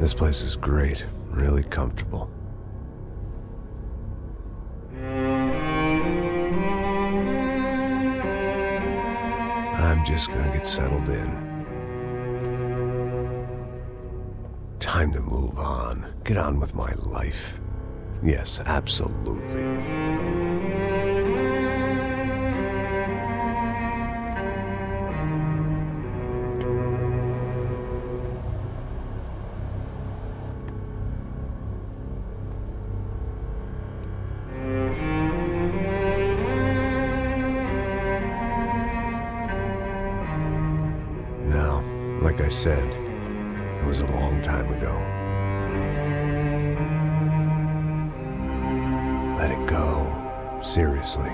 This place is great, really comfortable. I'm just gonna get settled in. Time to move on. Get on with my life. Yes, absolutely. Now, like I said, it was a long time ago. Let it go. Seriously.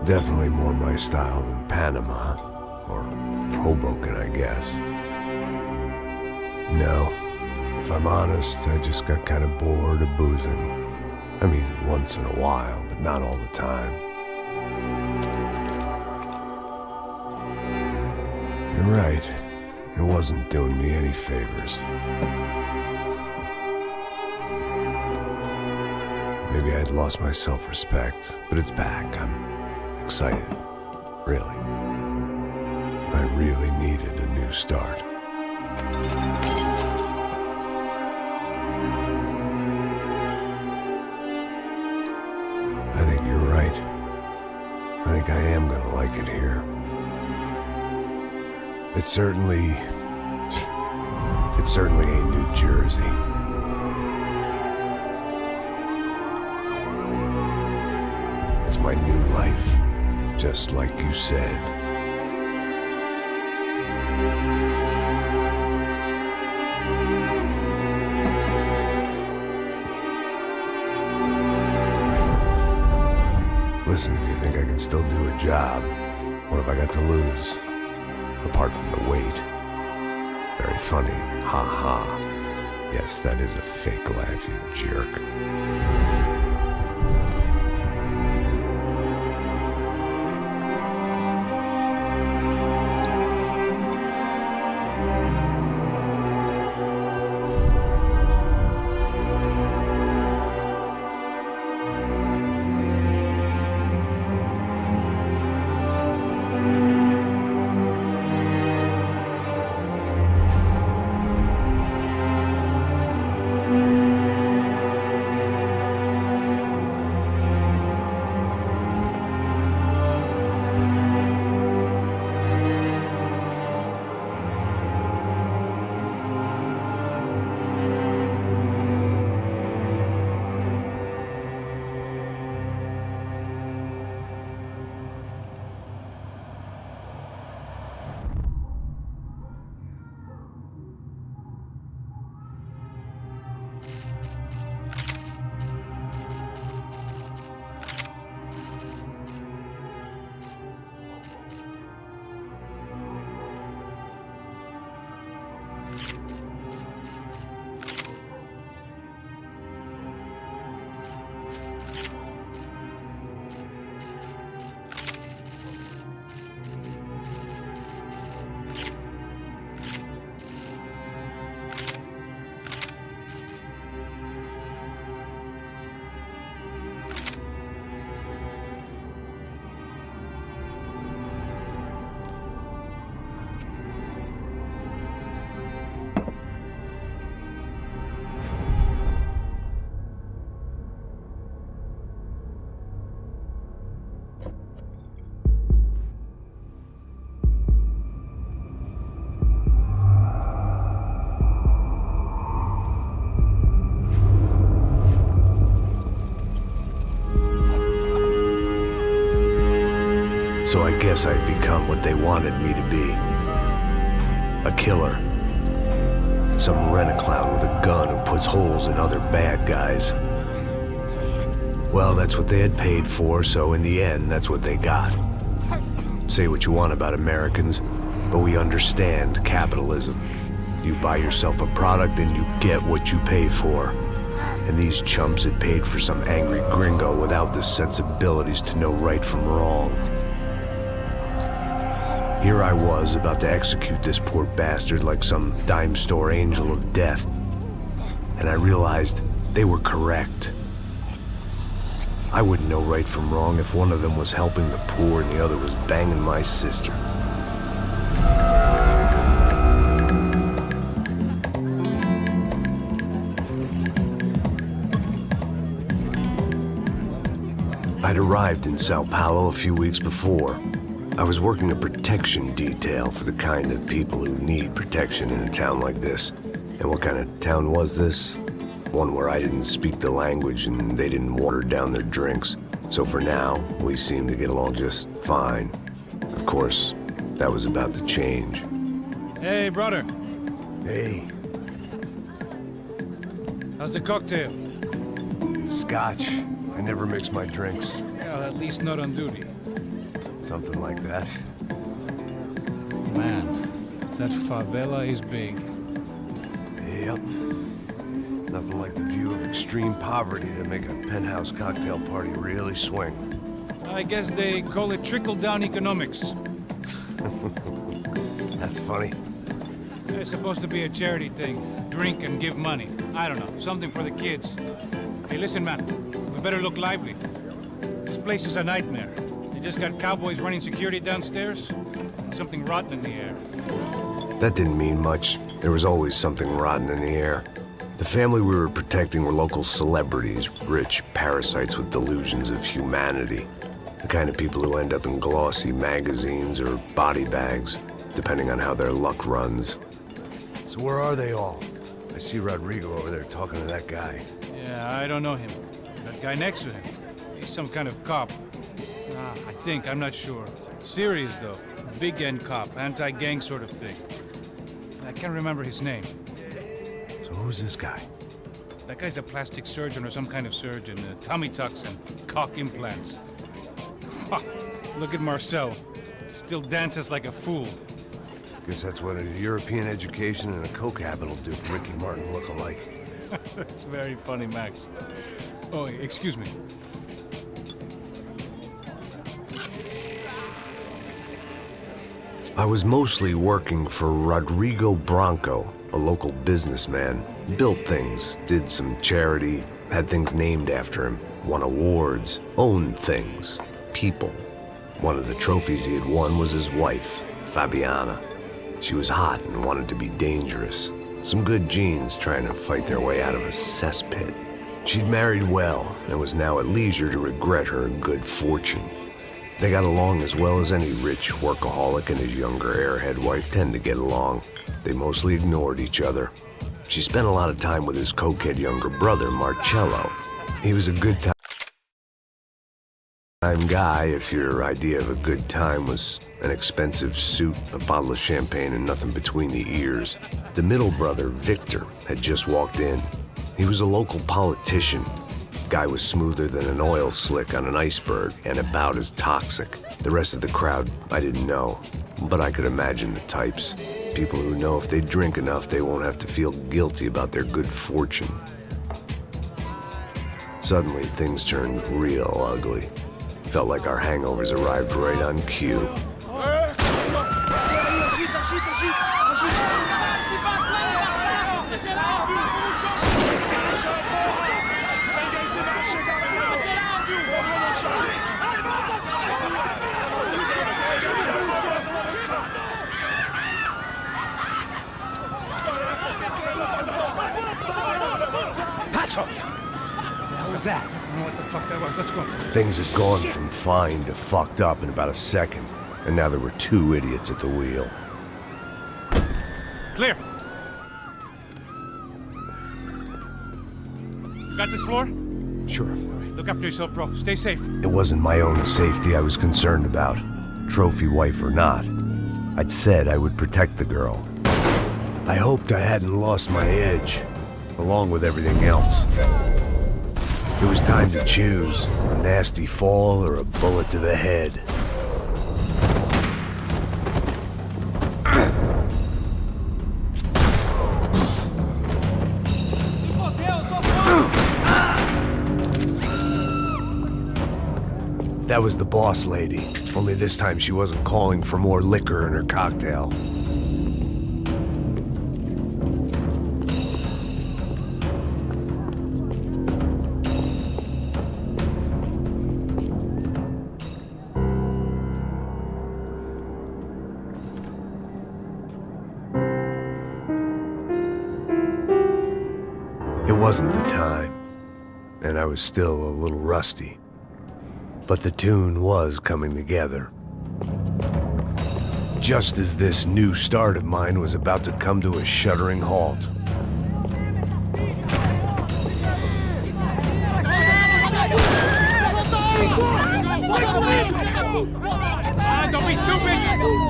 Definitely more my style than Panama, or Hoboken, I guess. No, if I'm honest, I just got kind of bored of boozing. I mean, once in a while, but not all the time. You're right, it wasn't doing me any favors. Maybe I'd lost my self-respect, but it's back. I'm excited, really. I really needed a new start. I think you're right. I think I am gonna like it here. It certainly ain't New Jersey. It's my new life. Just like you said. Listen, if you think I can still do a job, what have I got to lose? Apart from the weight. Very funny. Ha ha. Yes, that is a fake laugh, you jerk. So I guess I'd become what they wanted me to be. A killer. Some rent-a-clown with a gun who puts holes in other bad guys. Well, that's what they had paid for, so in the end, that's what they got. Say what you want about Americans, But we understand capitalism. You buy yourself a product and you get what you pay for. And these chumps had paid for some angry gringo without the sensibilities to know right from wrong. Here I was about to execute this poor bastard like some dime store angel of death. And I realized they were correct. I wouldn't know right from wrong if one of them was helping the poor and the other was banging my sister. I'd arrived in Sao Paulo a few weeks before. I was working a protection detail for the kind of people who need protection in a town like this. And what kind of town was this? One where I didn't speak the language and they didn't water down their drinks. So for now, we seemed to get along just fine. Of course, that was about to change. Hey, brother. Hey. How's the cocktail? It's scotch. I never mix my drinks. Well, at least not on duty. Something like that. Man, that favela is big. Yep. Nothing like the view of extreme poverty to make a penthouse cocktail party really swing. I guess they call it trickle-down economics. That's funny. It's supposed to be a charity thing. Drink and give money. I don't know, something for the kids. Hey, listen, man. We better look lively. This place is a nightmare. They just got cowboys running security downstairs. Something rotten in the air. That didn't mean much. There was always something rotten in the air. The family we were protecting were local celebrities, rich parasites with delusions of humanity. The kind of people who end up in glossy magazines or body bags, depending on how their luck runs. So where are they all? I see Rodrigo over there talking to that guy. Yeah, I don't know him. That guy next to him. He's some kind of cop. I think, I'm not sure. Serious, though. Big end cop, anti-gang sort of thing. I can't remember his name. So who's this guy? That guy's a plastic surgeon or some kind of surgeon. Tummy tucks and cock implants. Ha! Look at Marcel. Still dances like a fool. Guess that's what a European education and a coke habit will do for Ricky Martin look-alike. That's very funny, Max. Oh, excuse me. I was mostly working for Rodrigo Branco, a local businessman. Built things, did some charity, had things named after him, won awards, owned things, people. One of the trophies he had won was his wife, Fabiana. She was hot and wanted to be dangerous. Some good genes trying to fight their way out of a cesspit. She'd married well and was now at leisure to regret her good fortune. They got along as well as any rich workaholic and his younger airhead wife tend to get along. They mostly ignored each other. She spent a lot of time with his cokehead younger brother, Marcello. He was a good time guy if your idea of a good time was an expensive suit, a bottle of champagne, and nothing between the ears. The middle brother, Victor, had just walked in. He was a local politician. Guy was smoother than an oil slick on an iceberg and about as toxic. The rest of the crowd, I didn't know, but I could imagine the types. People who know if they drink enough, they won't have to feel guilty about their good fortune. Suddenly, things turned real ugly. Felt like our hangovers arrived right on cue. What the hell was that? I don't know what the fuck that was. Let's go. Things had gone from fine to fucked up in about a second, and now there were two idiots at the wheel. Clear. You got this floor? Sure. Look after yourself, bro. Stay safe. It wasn't my own safety I was concerned about, trophy wife or not. I'd said I would protect the girl. I hoped I hadn't lost my edge, along with everything else. It was time to choose, a nasty fall or a bullet to the head. That was the boss lady, only this time she wasn't calling for more liquor in her cocktail. It wasn't the time, and I was still a little rusty. But the tune was coming together. Just as this new start of mine was about to come to a shuddering halt. Don't be stupid!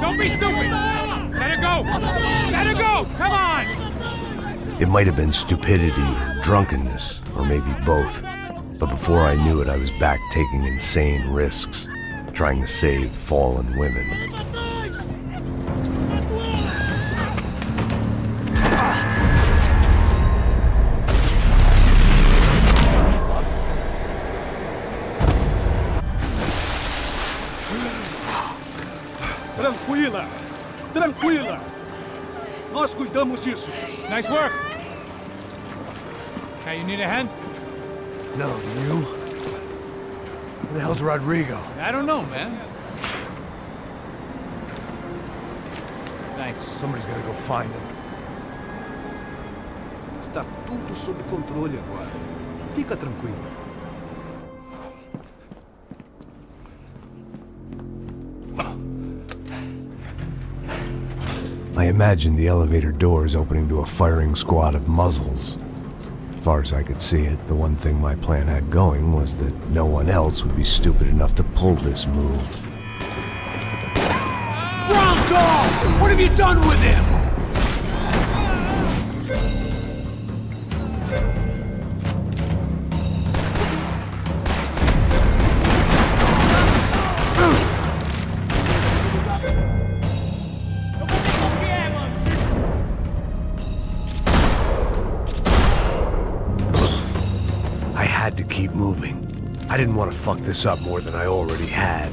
Don't be stupid! Let her go! Let her go! Come on! It might have been stupidity or drunkenness, or maybe both. But before I knew it, I was back taking insane risks, trying to save fallen women. Tranquila! Tranquila! Nós cuidamos disso. Nice work! Hey, you need a hand? No, you? Who the hell's Rodrigo? I don't know, man. Thanks. Somebody's gotta go find him. Está tudo sob controle agora. Fica tranquilo. I imagined the elevator doors opening to a firing squad of muzzles. As far as I could see it, the one thing my plan had going was that no one else would be stupid enough to pull this move. Bronco! What have you done with him? I had to keep moving. I didn't want to fuck this up more than I already had.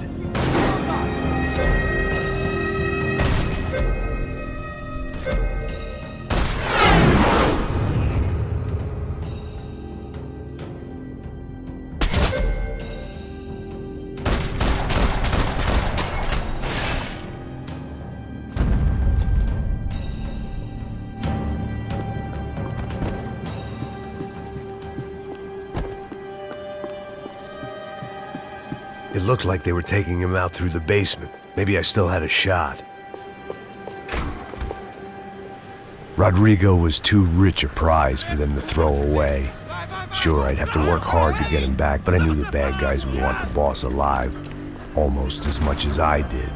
It looked like they were taking him out through the basement. Maybe I still had a shot. Rodrigo was too rich a prize for them to throw away. Sure, I'd have to work hard to get him back, but I knew the bad guys would want the boss alive, almost as much as I did.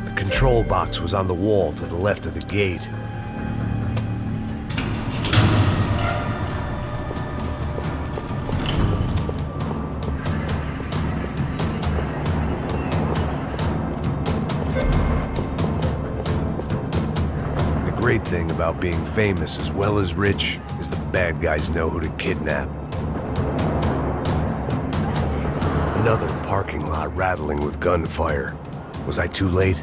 The control box was on the wall to the left of the gate. The great thing about being famous as well as rich is the bad guys know who to kidnap. Another parking lot rattling with gunfire. Was I too late?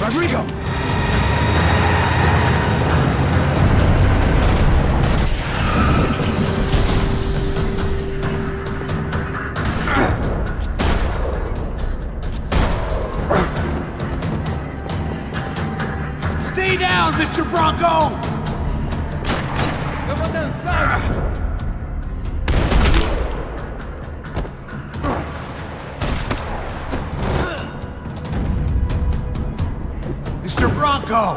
Rodrigo! Stay down, Mr. Bronco! Eu vou dançar! Bronco!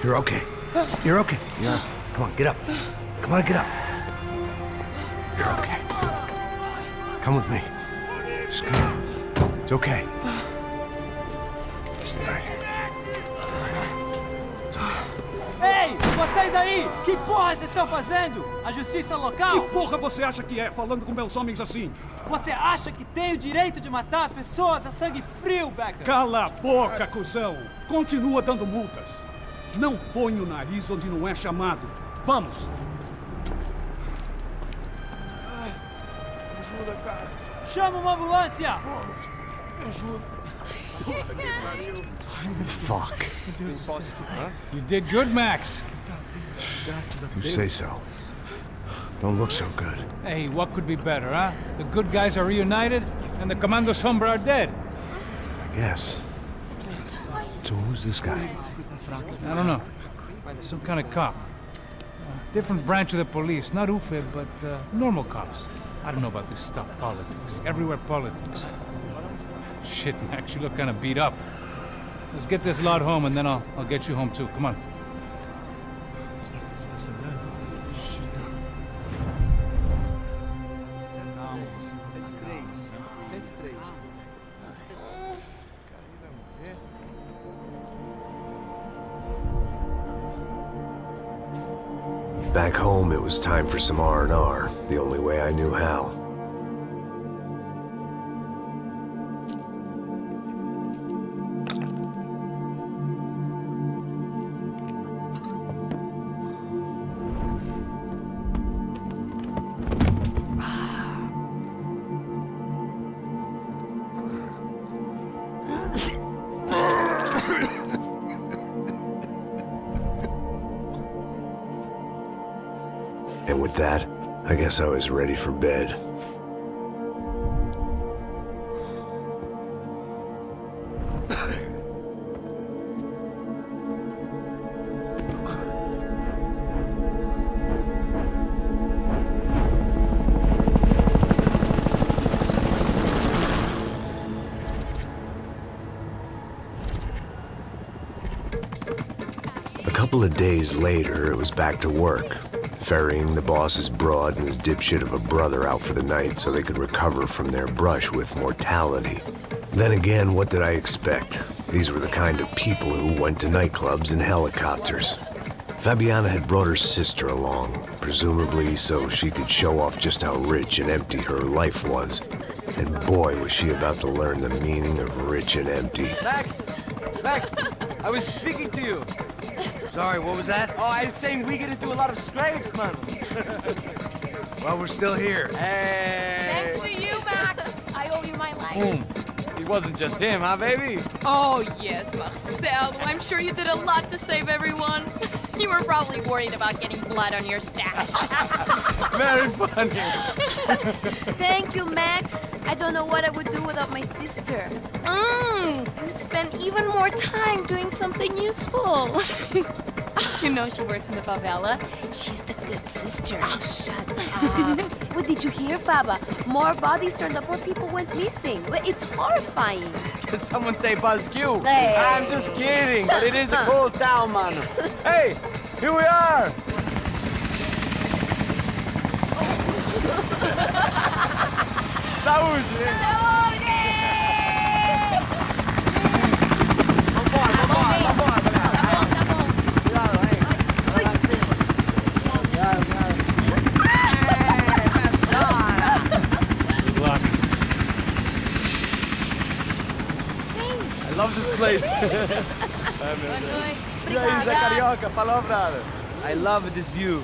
You're okay. You're okay. Yeah. Come on, get up. Come on, get up. You're okay. Come with me. Just come. It's okay. Stay right here. It's okay. Ei, vocês aí! Que porra vocês estão fazendo? A justiça Que local? porra você acha que é, falando com meus homens assim? Você acha que tem o direito de matar as pessoas a sangue frio, Becker? Cala a boca, cuzão! Continua dando multas. Não põe o nariz onde não é chamado. Vamos! Chama uma ambulância! Fuck. You did good, Max. You say so. Don't look so good. Hey, what could be better, huh? The good guys are reunited, and the Commando Sombra are dead. I guess. So who's this guy? I don't know. Some kind of cop. Different branch of the police. Not UFE, but normal cops. I don't know about this stuff. Politics. Everywhere politics. Shit, Max, you look kind of beat up. Let's get this lot home, and then I'll get you home too. Come on. Back home, it was time for some R&R, the only way I knew how. And with that, I guess I was ready for bed. A couple of days later, it was back to work. Ferrying the boss's broad and his dipshit of a brother out for the night so they could recover from their brush with mortality. Then again, what did I expect? These were the kind of people who went to nightclubs in helicopters. Fabiana had brought her sister along, presumably so she could show off just how rich and empty her life was. And boy, was she about to learn the meaning of rich and empty. Max! Max! I was speaking to you. Sorry, what was that? Oh, I was saying we gotta do a lot of scrapes, man. Well, we're still here. Hey! Thanks to you, Max. I owe you my life. Boom. It wasn't just him, huh, baby? Oh, yes, Marcel. I'm sure you did a lot to save everyone. You were probably worried about getting blood on your stash. Very funny. Thank you, Max. I don't know what I would do without my sister. Spend even more time doing something useful. You know she works in the favela. She's the good sister. Oh, shut up. What did you hear, Baba? More bodies turned up where people went missing. It's horrifying. Did someone say Buzz Q? Hey. I'm just kidding, but it is a cool town, man. Hey, here we are. Saúde! I love this place. E aí, Zé Carioca, falou, brother. I love this view.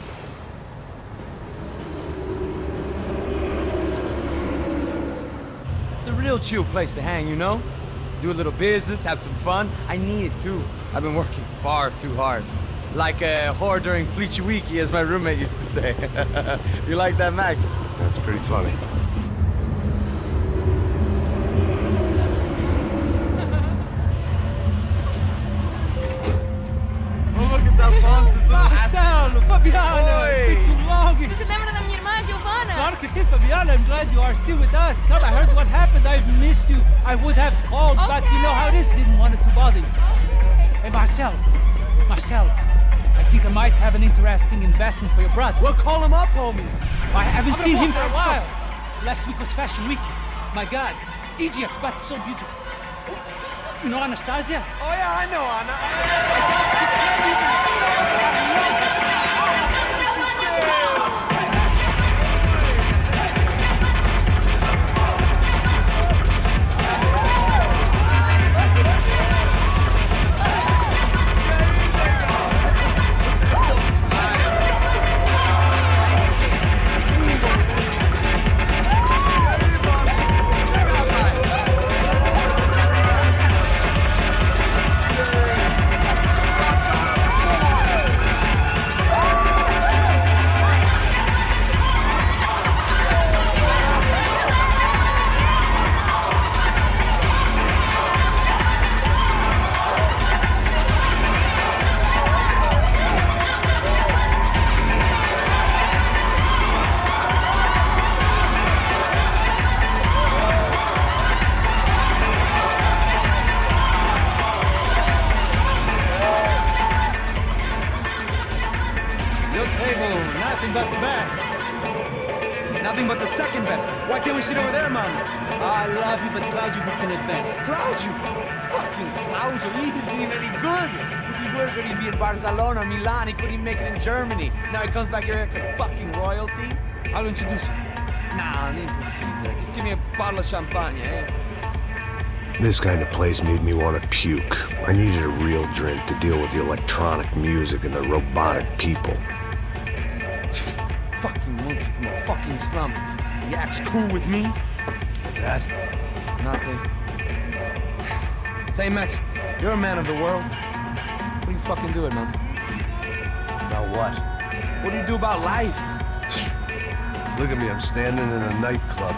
It's a real chill place to hang, you know? Do a little business, have some fun. I need it too. I've been working far too hard. Like a whore during Fleechy Weeky, as my roommate used to say. You like that, Max? That's pretty funny. Oh, look, it's Alfonso's little Marcelo, Fabiana, Oi. it's been too long. Você se lembra da minha irmã, Giovanna? Claro que sim, Fabiana. I'm glad you are still with us. Come, I heard what happened. I've missed you. I would have called, but you know how it is. Didn't want it to bother you. Hey, Marcel, I think I might have an interesting investment for your brother. Well, call him up, homie. I haven't seen him for a while. Last week was Fashion Week. My God, Egypt, but so beautiful. You know Anastasia? Oh, yeah, I know, Anna. Your table, nothing but the best. Nothing but the second best. Why can't we sit over there, man? I love you, but Claudio booked in advance. Claudio! Fucking Claudio, he isn't even any good. If he were going to be in Barcelona, Milan, he couldn't even make it in Germany. Now he comes back here acts like fucking royalty. I'll introduce you. Nah, nem precisa. Just give me a bottle of champagne, eh? This kind of place made me want to puke. I needed a real drink to deal with the electronic music and the robotic people. Fucking monkey from a fucking slum. He acts cool with me. What's that? Nothing. Say, Max, you're a man of the world. What do you fucking do it, man? About what? What do you do about life? Look at me, I'm standing in a nightclub,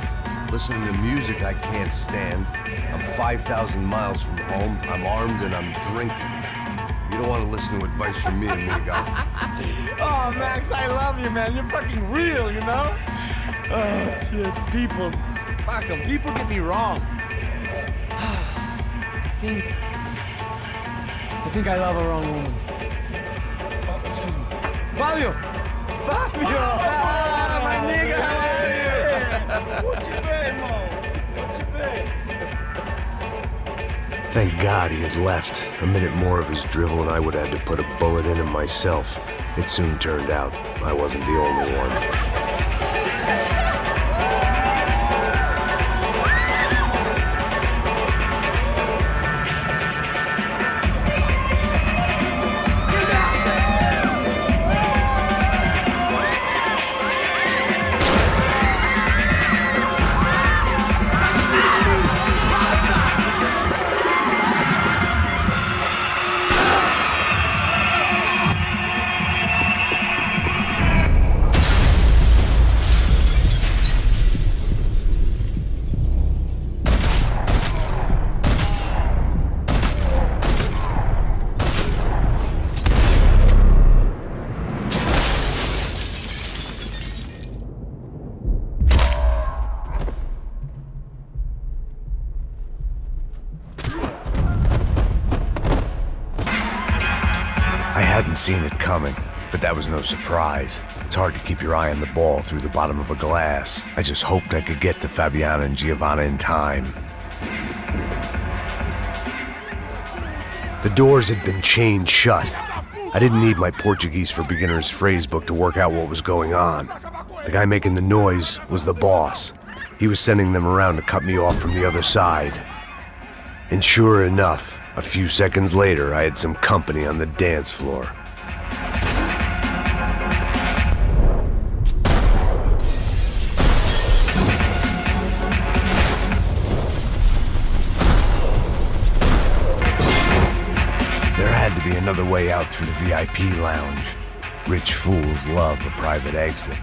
listening to music I can't stand. I'm 5,000 miles from home, I'm armed, and I'm drinking. You don't want to listen to advice from me, amigo. Oh, Max, I love you, man. You're fucking real, you know? Oh, shit, people. Fuck 'em. People get me wrong. I think I love a wrong woman. Oh, excuse me. Fabio! Fabio! Ah, my nigga, how are you? What you been, Mo? What you been? Thank God he had left. A minute more of his drivel and I would have had to put a bullet in him myself. It soon turned out I wasn't the only one. I hadn't seen it coming, but that was no surprise. It's hard to keep your eye on the ball through the bottom of a glass. I just hoped I could get to Fabiana and Giovanna in time. The doors had been chained shut. I didn't need my Portuguese for Beginners phrase book to work out what was going on. The guy making the noise was the boss. He was sending them around to cut me off from the other side. And sure enough, a few seconds later, I had some company on the dance floor. There had to be another way out through the VIP lounge. Rich fools love a private exit.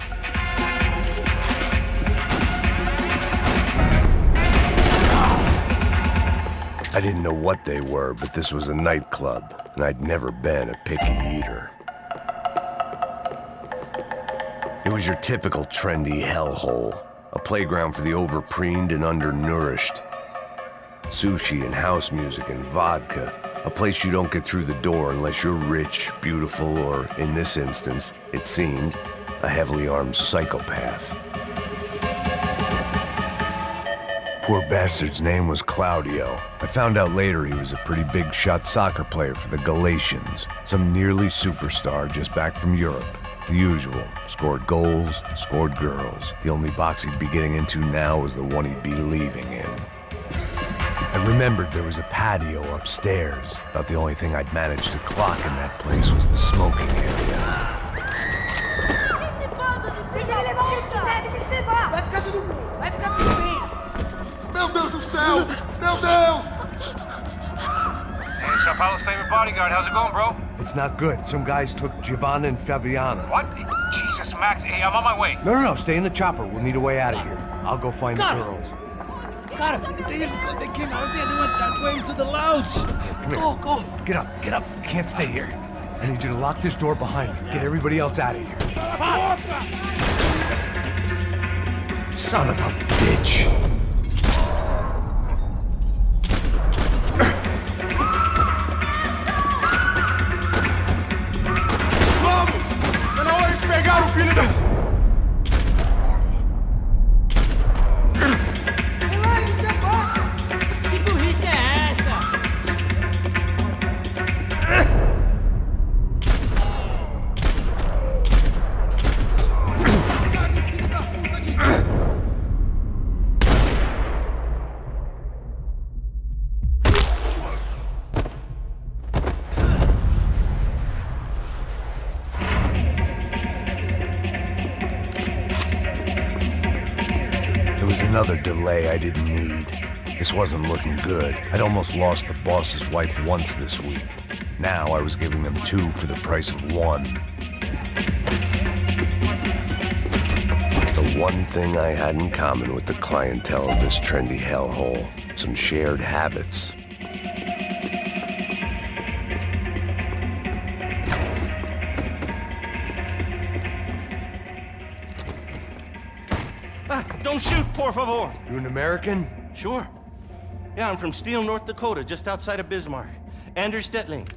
I didn't know what they were, but this was a nightclub, and I'd never been a picky eater. It was your typical trendy hellhole, a playground for the overpreened and undernourished. Sushi and house music and vodka, a place you don't get through the door unless you're rich, beautiful, or, in this instance, it seemed, a heavily armed psychopath. Poor bastard's name was Claudio. I found out later he was a pretty big shot soccer player for the Galatians, some nearly superstar just back from Europe. The usual. Scored goals, scored girls. The only box he'd be getting into now was the one he'd be leaving in. I remembered there was a patio upstairs. About the only thing I'd managed to clock in that place was the smoking area. Vai ficar tudo bem. Meu Deus do céu! Meu Deus! Hey, Sao Paulo's favorite bodyguard. How's it going, bro? It's not good. Some guys took Giovanna and Fabiana. What? Jesus, Max. Hey, I'm on my way. No. Stay in the chopper. We'll need a way out of here. I'll go find the girls. Cara, they came out there. They went that way into the lounge. Go. Get up. You can't stay here. I need you to lock this door behind me. Get everybody else out of here. Son of a bitch. Pegaram o filho da... Ué, você é bosta! Que burrice é essa? Another delay I didn't need. This wasn't looking good. I'd almost lost the boss's wife once this week. Now I was giving them 2 for the price of 1. The one thing I had in common with the clientele of this trendy hellhole, some shared habits. Don't shoot, por favor. You an American? Sure. Yeah, I'm from Steele, North Dakota, just outside of Bismarck. Anders Stetling.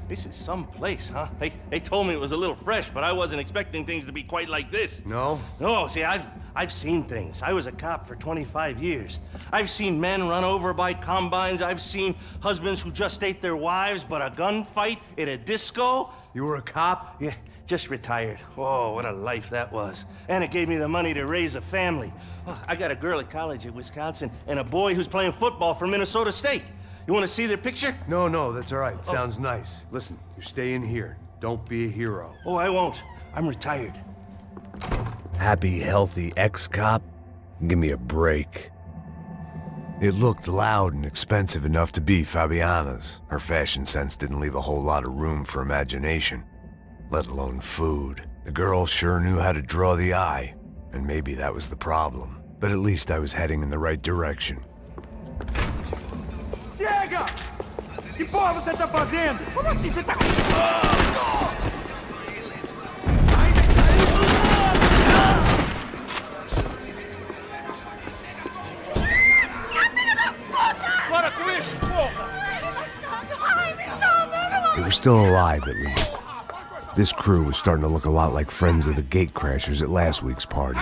This is some place, huh? They told me it was a little fresh, but I wasn't expecting things to be quite like this. No? No, see, I've seen things. I was a cop for 25 years. I've seen men run over by combines. I've seen husbands who just ate their wives, but a gunfight at a disco. You were a cop? Yeah. Just retired. Oh, what a life that was. And it gave me the money to raise a family. Oh, I got a girl at college at Wisconsin and a boy who's playing football for Minnesota State. You want to see their picture? No, that's all right. Sounds nice. Listen, you stay in here. Don't be a hero. Oh, I won't. I'm retired. Happy, healthy ex-cop? Give me a break. It looked loud and expensive enough to be Fabiana's. Her fashion sense didn't leave a whole lot of room for imagination. Let alone food. The girl sure knew how to draw the eye, and maybe that was the problem. But at least I was heading in the right direction. Chega! Que porra você tá fazendo? Como assim você tá... Para com isso, porra! They were still alive, at least. This crew was starting to look a lot like friends of the gatecrashers at last week's party.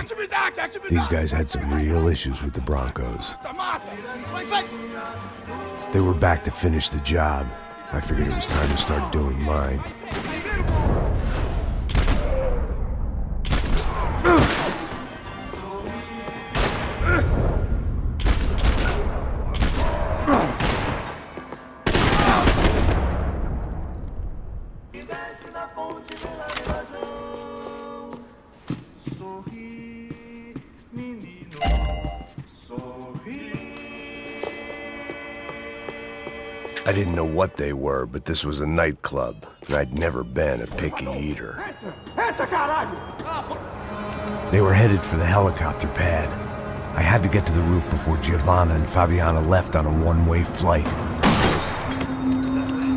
These guys had some real issues with the Broncos. They were back to finish the job. I figured it was time to start doing mine. I didn't know what they were, but this was a nightclub, and I'd never been a picky eater. They were headed for the helicopter pad. I had to get to the roof before Giovanna and Fabiana left on a one-way flight.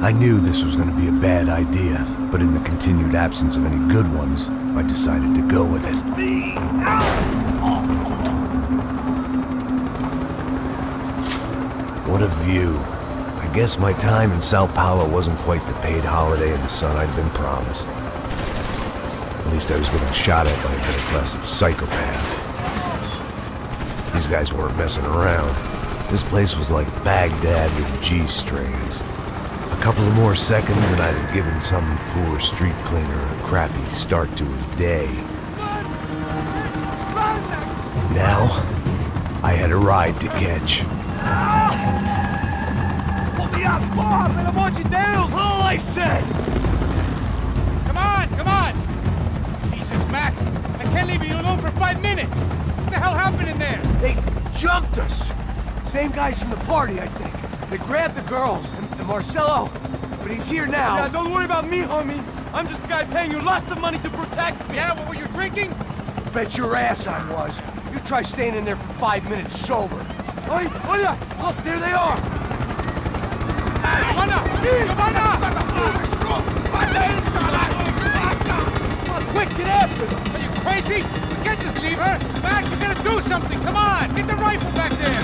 I knew this was going to be a bad idea, but in the continued absence of any good ones, I decided to go with it. What a view. I guess my time in Sao Paulo wasn't quite the paid holiday in the sun I'd been promised. At least I was getting shot at by a middle-class psychopath. These guys weren't messing around. This place was like Baghdad with G-strings. A couple of more seconds and I'd have given some poor street cleaner a crappy start to his day. Now, I had a ride to catch. Put me up! Bob, and I want you down! All I said! Come on, come on! Jesus, Max, I can't leave you alone for 5 minutes! What the hell happened in there? They jumped us! Same guys from the party, I think. They grabbed the girls, and Marcelo, but he's here now. Yeah, don't worry about me, homie. I'm just the guy paying you lots of money to protect me. Yeah, what were you drinking? Bet your ass I was. You try staying in there for 5 minutes sober. Oi, olha! Look, there they are! Giovanna! Giovanna! Come on, quick, get after them! Are you crazy? We can't just leave her! Max, you gotta do something! Come on! Get the rifle back there!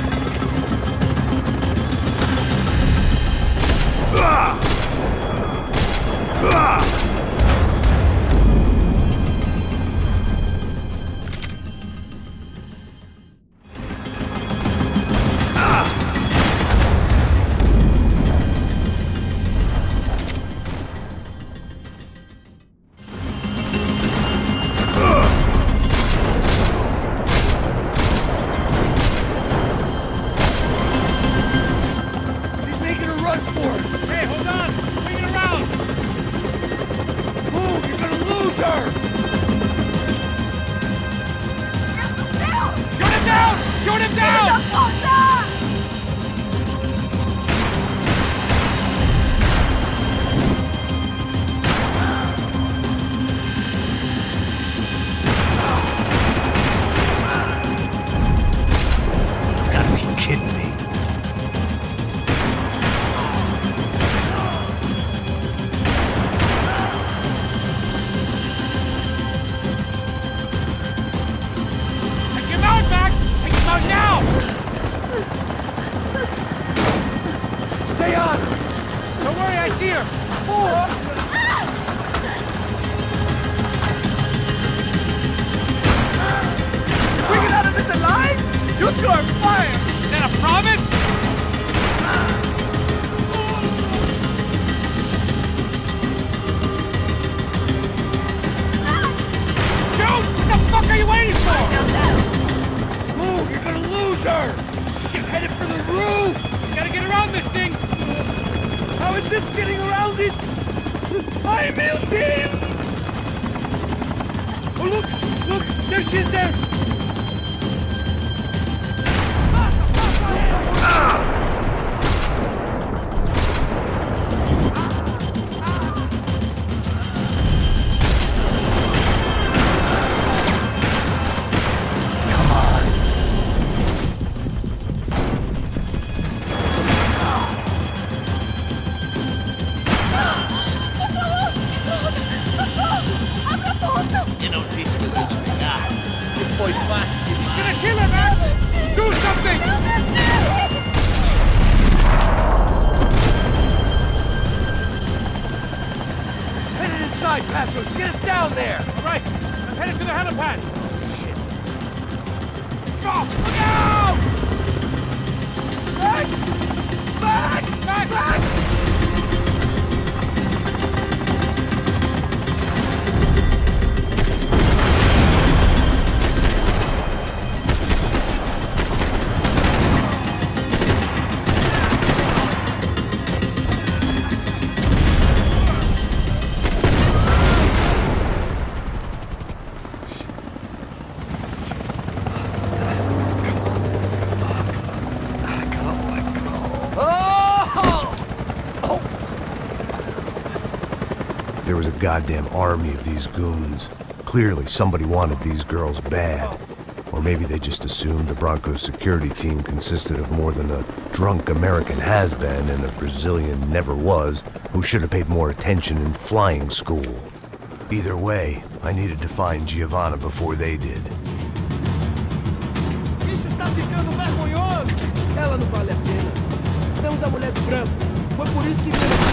Get us down there! All right, I'm headed to the helipad. Shit. Go! Look out! Back! Back! Back! Back! was a goddamn army of these goons. Clearly, somebody wanted these girls bad. Or maybe they just assumed the Broncos security team consisted of more than a drunk American has-been and a Brazilian never-was who should have paid more attention in flying school. Either way, I needed to find Giovanna before they did. Isso está ficando vergonhoso! Ela não vale a pena. Temos a mulher do branco. Foi por isso que veio aqui.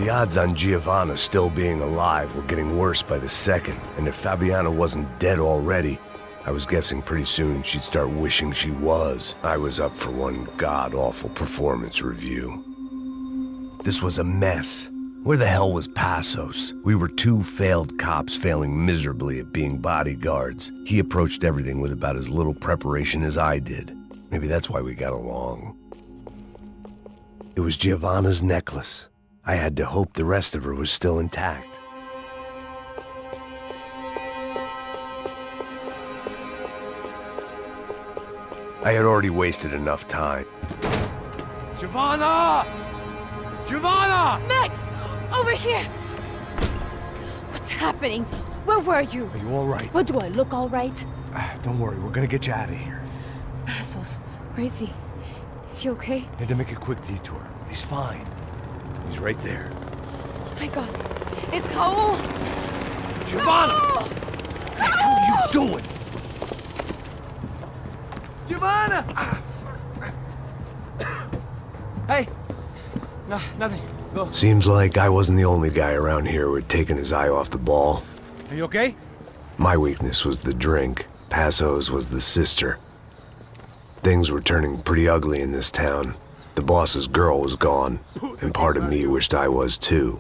The odds on Giovanna still being alive were getting worse by the second, and if Fabiana wasn't dead already, I was guessing pretty soon she'd start wishing she was. I was up for one god-awful performance review. This was a mess. Where the hell was Passos? We were two failed cops failing miserably at being bodyguards. He approached everything with about as little preparation as I did. Maybe that's why we got along. It was Giovanna's necklace. I had to hope the rest of her was still intact. I had already wasted enough time. Giovanna! Giovanna! Max! Over here! What's happening? Where were you? Are you all right? What, do I look all right? Don't worry, we're gonna get you out of here. Passos, where is he? Is he okay? Had to make a quick detour. He's fine. He's right there. My God. It's Raul! Giovanna! Raul! What the hell are you doing? Giovanna! Hey! No, nothing. Go. Seems like I wasn't the only guy around here who had taken his eye off the ball. Are you okay? My weakness was the drink. Passos was the sister. Things were turning pretty ugly in this town. The boss's girl was gone, and part of me wished I was too.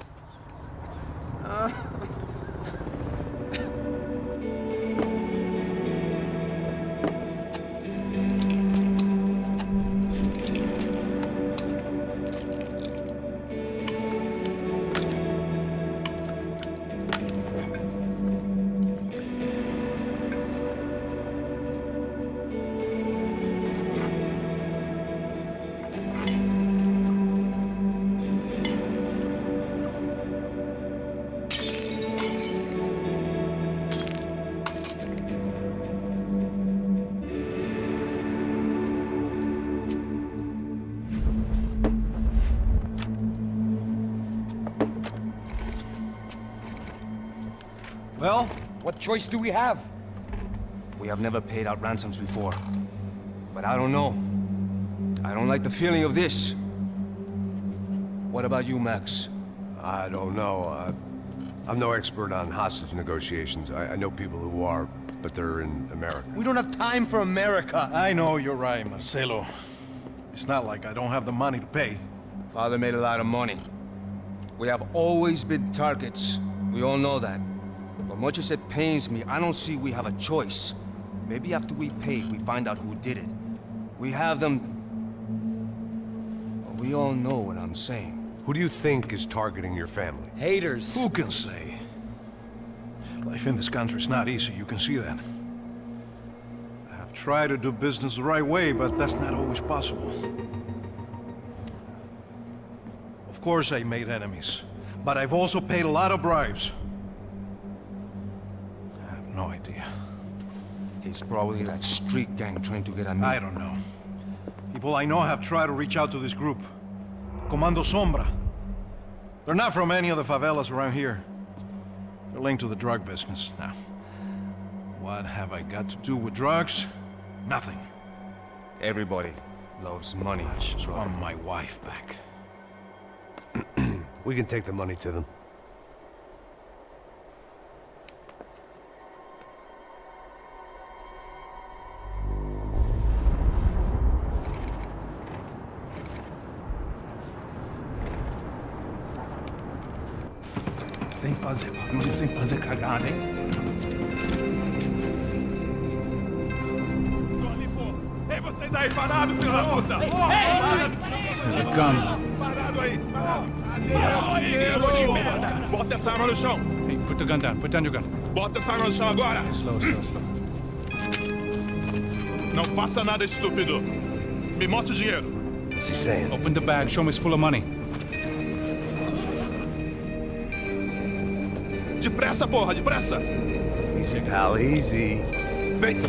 Well, what choice do we have? We have never paid out ransoms before. But I don't know. I don't like the feeling of this. What about you, Max? I don't know. I'm no expert on hostage negotiations. I know people who are, but they're in America. We don't have time for America. I know you're right, Marcelo. It's not like I don't have the money to pay. Father made a lot of money. We have always been targets. We all know that. But much as it pains me, I don't see we have a choice. Maybe after we pay, we find out who did it. We have them... Well, we all know what I'm saying. Who do you think is targeting your family? Haters. Who can say? Life in this country is not easy, you can see that. I have tried to do business the right way, but that's not always possible. Of course I made enemies, but I've also paid a lot of bribes. I have no idea. It's probably that street gang trying to get at me. I don't know. People I know have tried to reach out to this group. Comando Sombra. They're not from any of the favelas around here. They're linked to the drug business. Now, what have I got to do with drugs? Nothing. Everybody loves money. I just want my wife back. We can take the money to them. Sem fazer cagada, hein? Estou ali, pô! Ei, vocês aí, parados, filho da puta! Come. Parado aí! Bota essa arma no chão! Hey, put the gun down. Put down your gun. Bota essa arma no chão agora! Slow, slow, slow. Não faça nada estúpido! Me mostre o dinheiro! What's he saying? Open the bag. Show me it's full of money. Depressa, porra! Depressa! Easy, pal, easy. Vem!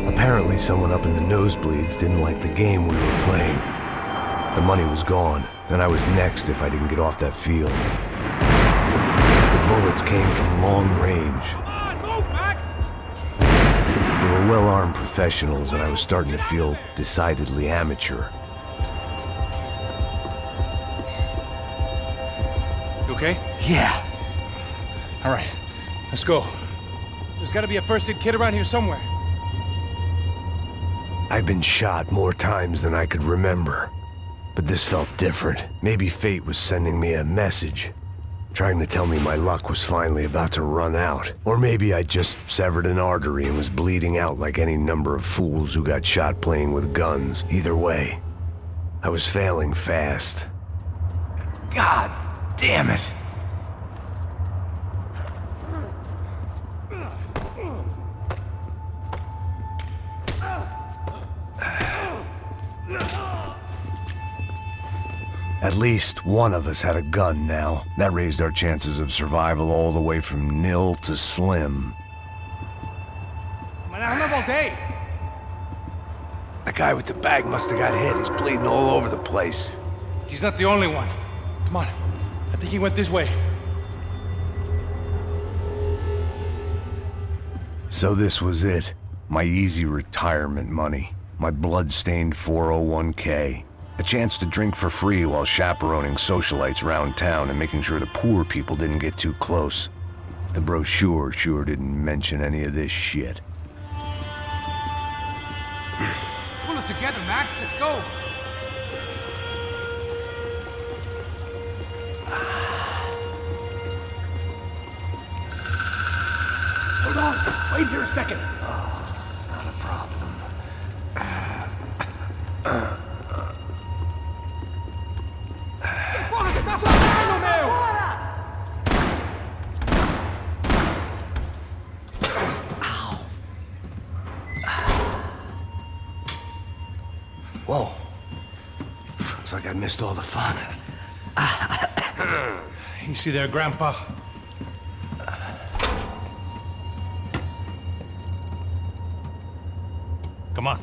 Apparently someone up in the nosebleeds didn't like the game we were playing. The money was gone, and I was next if I didn't get off that field. The bullets came from long range. They were well-armed professionals, and I was starting to feel decidedly amateur. You okay? Yeah. All right. Let's go. There's got to be a first-aid kit around here somewhere. I've been shot more times than I could remember. But this felt different. Maybe fate was sending me a message, trying to tell me my luck was finally about to run out. Or maybe I just severed an artery and was bleeding out like any number of fools who got shot playing with guns. Either way, I was failing fast. God damn it! At least one of us had a gun now. That raised our chances of survival all the way from nil to slim. The guy with the bag must have got hit. He's bleeding all over the place. He's not the only one. Come on. I think he went this way. So this was it. My easy retirement money. My blood-stained 401k. A chance to drink for free while chaperoning socialites around town and making sure the poor people didn't get too close. The brochure sure didn't mention any of this shit. Pull it together, Max. Let's go. Hold on! Wait here a second! Not a problem. Porra, você tá fazendo, meu? Whoa. Looks like I missed all the fun. You see there, Grandpa? Come on.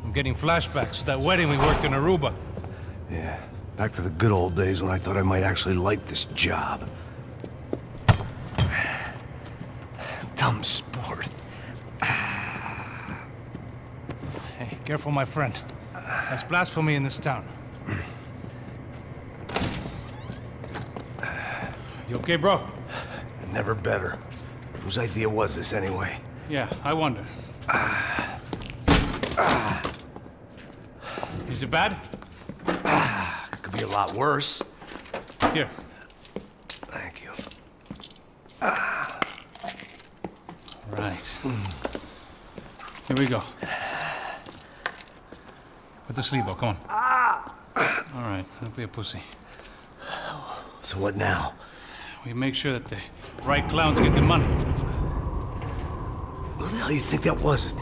I'm getting flashbacks to that wedding we worked in Aruba. Yeah, back to the good old days when I thought I might actually like this job. Dumb sport. Hey, careful, my friend. That's blasphemy in this town. You okay, bro? Never better. Whose idea was this anyway? Yeah, I wonder. Is it bad? Could be a lot worse. Here. Thank you. Right. Here we go. Put the sleeve on, come on. All right, don't be a pussy. So what now? We make sure that the right clowns get the money. Who the hell you think that was?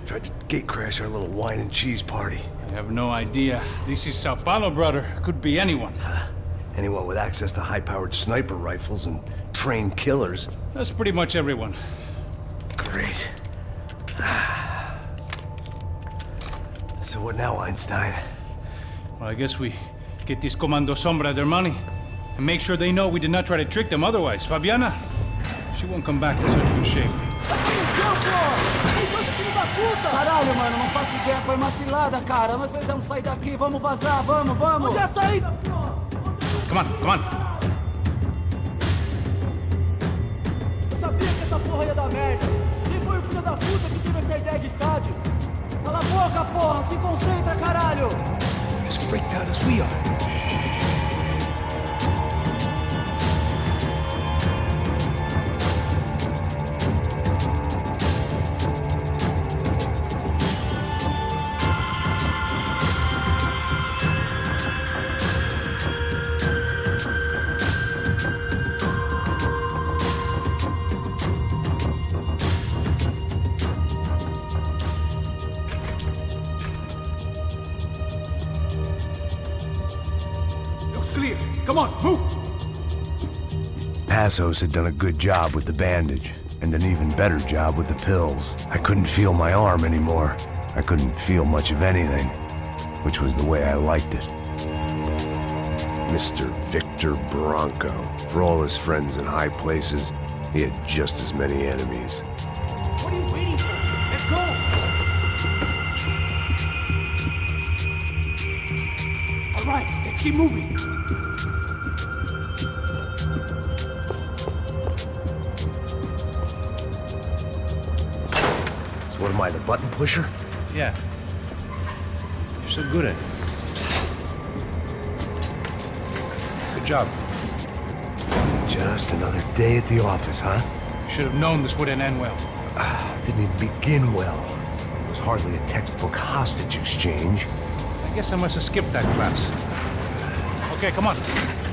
Tried to gate crash our little wine and cheese party. I have no idea. This is Sao Paulo, brother. Could be anyone. Anyone with access to high-powered sniper rifles and trained killers. That's pretty much everyone. Great. So what now, Einstein? Well, I guess we get these Comando Sombra their money and make sure they know we did not try to trick them otherwise. Fabiana, she won't come back in such good shape. Caralho, mano, não faço ideia, foi uma cilada, cara. Nós precisamos sair daqui, vamos vazar, vamos, vamos! Onde é a saída, porra? Come on, come on. Eu sabia que essa porra ia dar merda. Quem foi o filho da puta que teve essa ideia de estádio? Cala a boca, porra! Se concentra, caralho! As freaked out as we are. Clear. Come on, move! Passos had done a good job with the bandage, and an even better job with the pills. I couldn't feel my arm anymore. I couldn't feel much of anything, which was the way I liked it. Mr. Victor Bronco. For all his friends in high places, he had just as many enemies. What are you waiting for? Let's go! All right, let's keep moving. So what am I, the button pusher? Yeah. You're so good at it. Good job. Just another day at the office, huh? Should have known this wouldn't end well. Didn't even begin well. It was hardly a textbook hostage exchange. I guess I must have skipped that class. Okay, come on.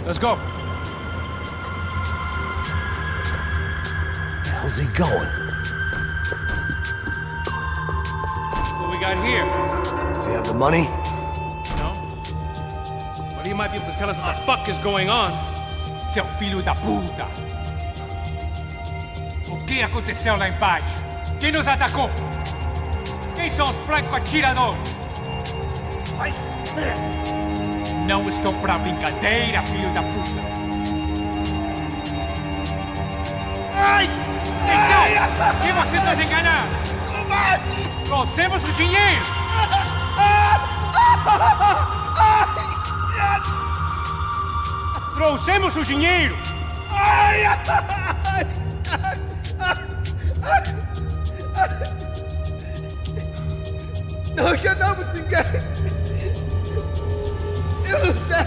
Let's go. Where the hell's he going? What we got here? Does he have the money? No? Well, you might be able to tell us what the fuck is going on. Seu filho da puta! O que aconteceu lá embaixo? Quem nos atacou? Quem são os franco-atiradores? Não estou pra brincadeira, filho da puta! Ai! Atenção! Que você nos enganar! Trouxemos o dinheiro! Trouxemos o dinheiro! Não enganamos ninguém! Eu não sei!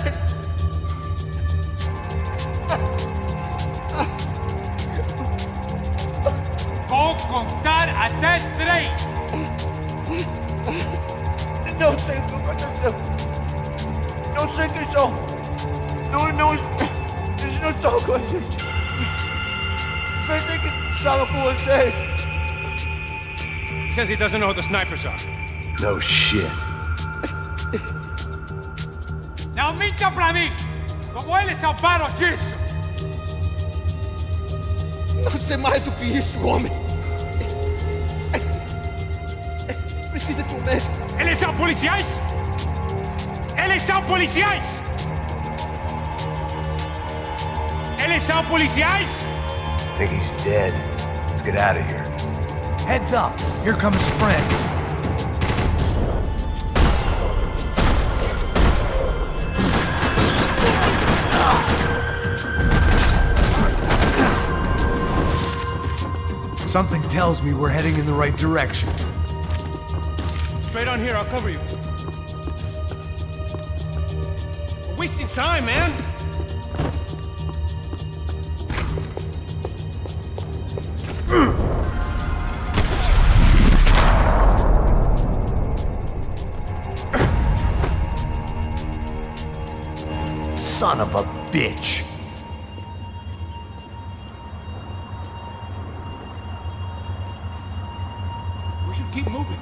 Vou contar até 3! Não sei o que aconteceu! Não sei quem são! Eles não estão com a gente! Pensei que estava com vocês! He says he doesn't know who the snipers are. No shit. Não mintam pra mim! Como eles salvaram disso! Não sei mais do que isso, homem! precisa de um médico. Eles são policiais? Eles são policiais? Eles são policiais? I think he's dead. Let's get out of here. Heads up! Here come his friends. Something tells me we're heading in the right direction. Straight on here, I'll cover you. We're wasting time, man! Son of a bitch! We should keep moving.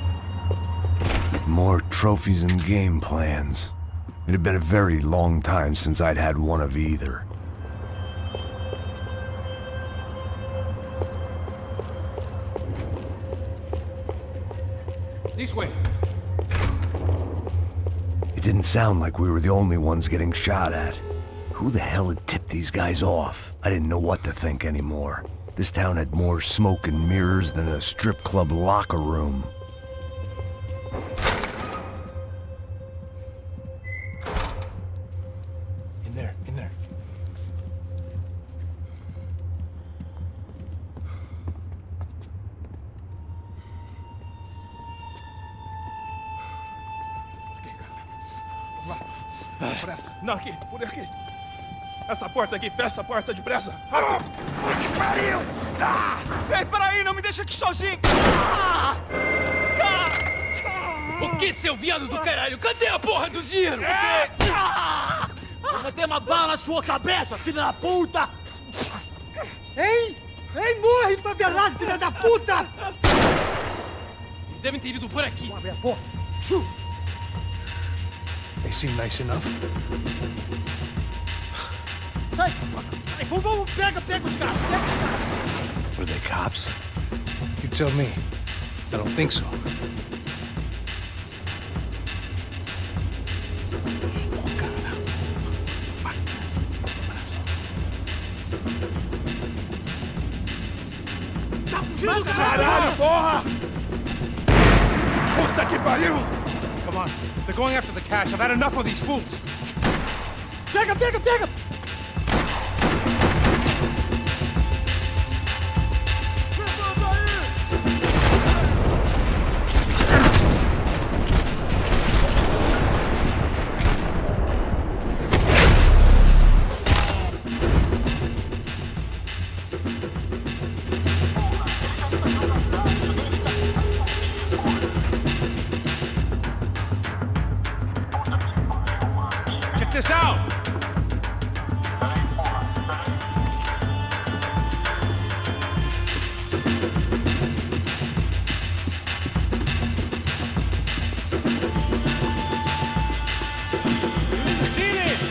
More trophies and game plans. It had been a very long time since I'd had one of either. This way. It didn't sound like we were the only ones getting shot at. Who the hell had tipped these guys off? I didn't know what to think anymore. This town had more smoke and mirrors than a strip club locker room. In there, in there. Pressa. Não, aqui, por aqui. Essa porta aqui, fecha essa porta depressa. Que pariu! Ei, peraí, não me deixa aqui sozinho! O que, seu viado do caralho? Cadê a porra do giro? Eu tenho uma bala na sua cabeça, filha da puta! Ei! Ei, morre, favelado, filha da puta! Eles devem ter ido por aqui. Vamos abrir a porta. They seem nice enough. Sai! Vamos, pega os caras! Were they cops? You tell me. I don't think so. Tá fugindo, caralho, porra! Puta que pariu! Come on. They're going after the cash. I've had enough of these fools. Pega! Check this out. See this?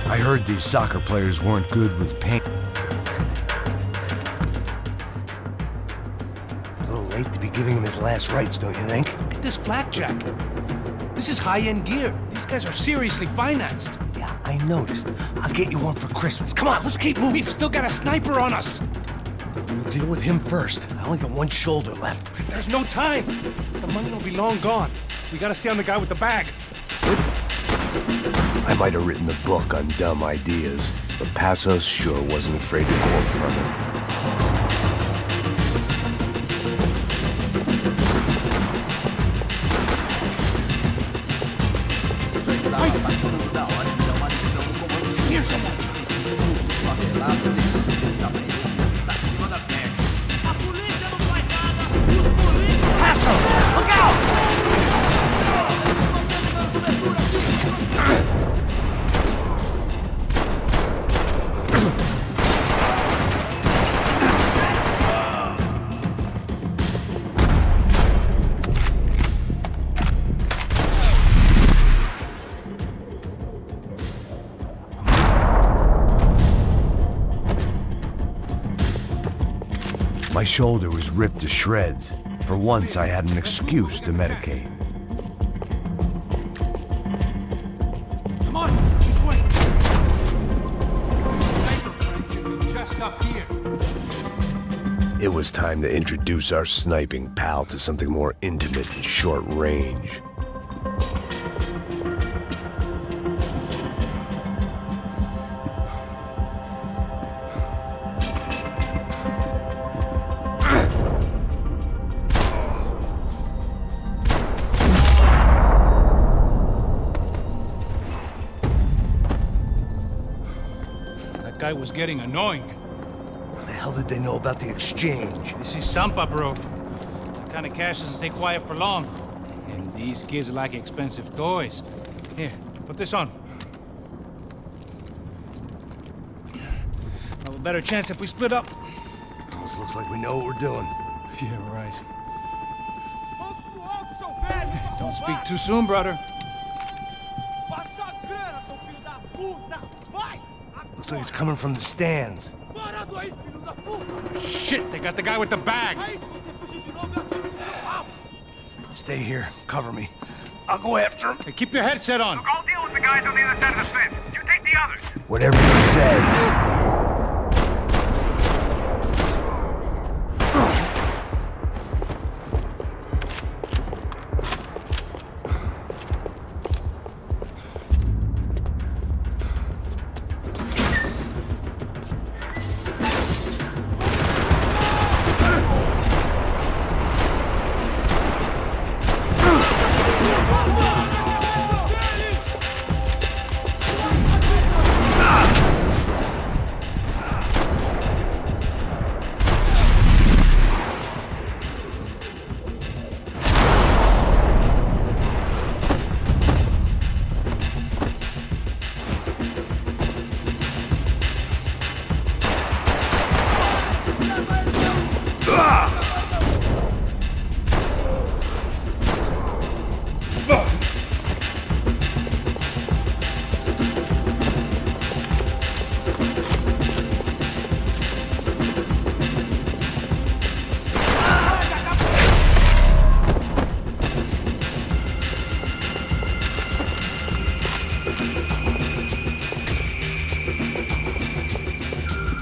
I heard these soccer players weren't good with Payne. A little late to be giving him his last rites, don't you think? Look at this flak jacket. This is high-end gear. These guys are seriously financed. Yeah, I noticed. I'll get you one for Christmas. Come on, let's keep moving. We've still got a sniper on us. We'll deal with him first. I only got one shoulder left. There's no time. The money will be long gone. We gotta stay on the guy with the bag. I might have written the book on dumb ideas, but Passos sure wasn't afraid to quote from it. My shoulder was ripped to shreds. For once, I had an excuse to medicate. Come on, this way. Sniper friend should be just up here. It was time to introduce our sniping pal to something more intimate and short range. That guy was getting annoying. How the hell did they know about the exchange? This is Sampa, bro. That kind of cash doesn't stay quiet for long. And these kids like expensive toys. Here, put this on. Have a better chance if we split up. Almost looks like we know what we're doing. Yeah, right. Don't speak too soon, brother. Looks like it's coming from the stands. Shit, they got the guy with the bag. Stay here. Cover me. I'll go after him. Hey, keep your headset on. Look, I'll deal with the guys on the other side of the fence. You take the others. Whatever you say.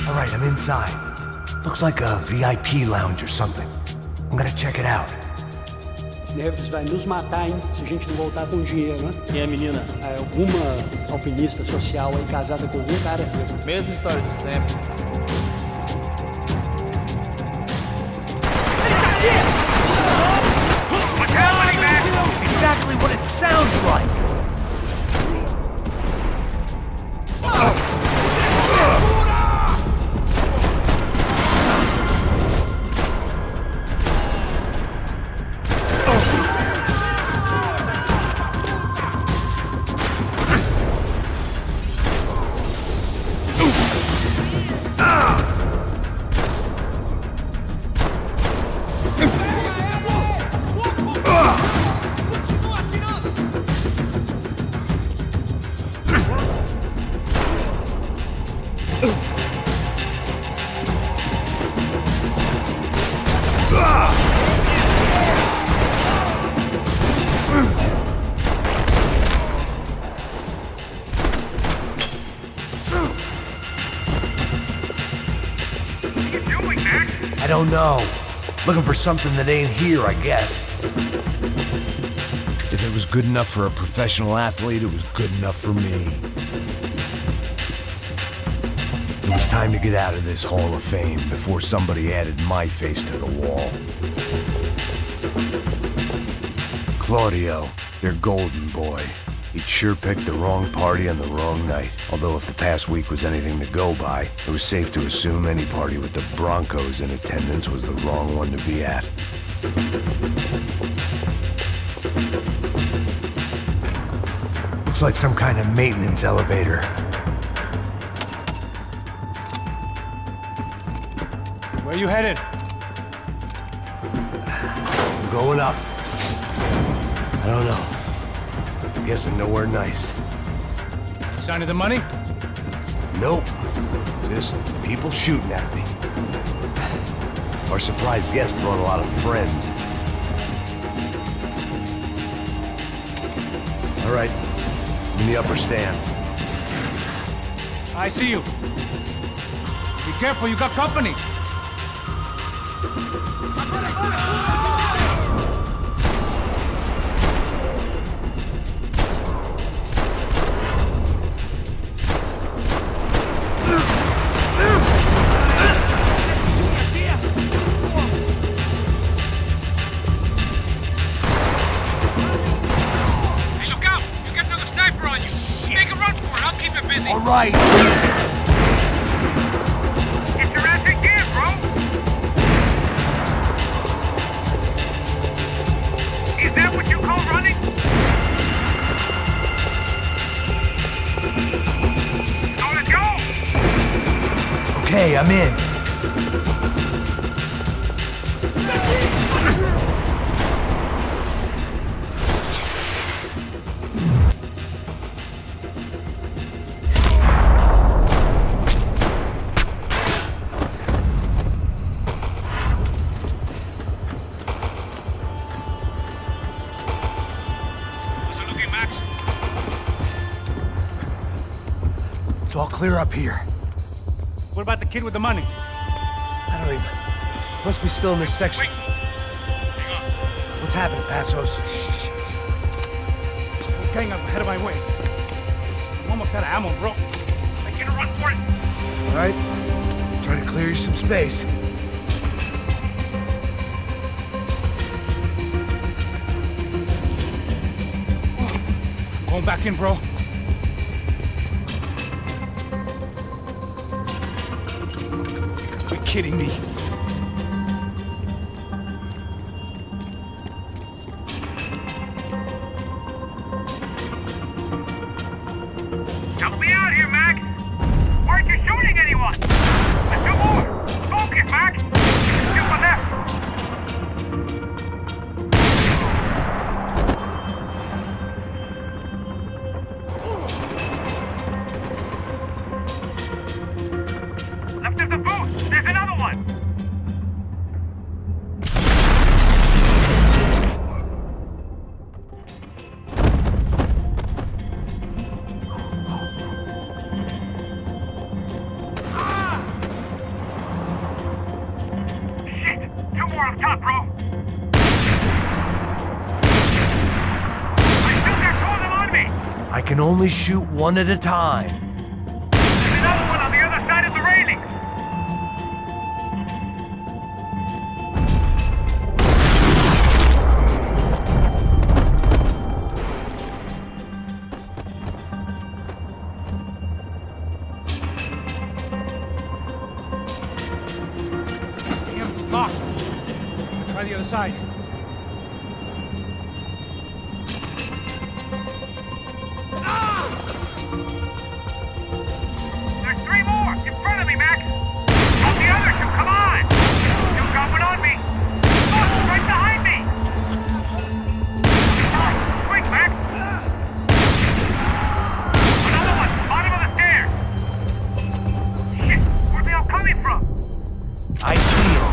Alright, I'm inside. Looks like a VIP lounge or something. I'm gonna check it out. Neves vai nos matar, hein? Se a gente não voltar com dinheiro, né? Quem é a menina? É alguma alpinista social aí casada com algum cara rico. Mesma história de sempre. Exactly what it sounds like! I don't know. Looking for something that ain't here, I guess. If it was good enough for a professional athlete, it was good enough for me. It was time to get out of this Hall of Fame before somebody added my face to the wall. Claudio, their golden boy. He'd sure picked the wrong party on the wrong night. Although if the past week was anything to go by, it was safe to assume any party with the Broncos in attendance was the wrong one to be at. Looks like some kind of maintenance elevator. Where you headed? I'm going up. I don't know. Guessing nowhere nice. Sign of the money? Nope. Just people shooting at me. Our surprise guest brought a lot of friends. All right. In the upper stands. I see you. Be careful, you got company. Hey, look out! You got another sniper on you. Make a run for it. I'll keep it busy. All right. Get your ass in gear, bro. Is that what you call running? So let's go. Okay, I'm in. How's it looking, Max? It's all clear up here. What about the kid with the money? I don't even... Must be still in this section. Wait. Hang on. What's happening, Passos? There's a gang up ahead of my way. I'm almost out of ammo, bro. Make it a run for it. All right. Try to clear you some space. I'm going back in, bro. You're kidding me. Help me out here, Mac. Why aren't you shooting anyone? Let's do more. Focus, Mac. Shoot one left. Left of the booth. There's another one. Shit! Two more up top, bro. I still got two of them on me. I can only shoot one at a time. There's another one on the other side of the railing. Damn, it's locked. I'm gonna try the other side. There's three more in front of me, Mac. On the other two, come on. You got one on me. Look, right behind me. Quick, Mac. Another one, bottom of the stairs. Shit, where's they all coming from? I see it.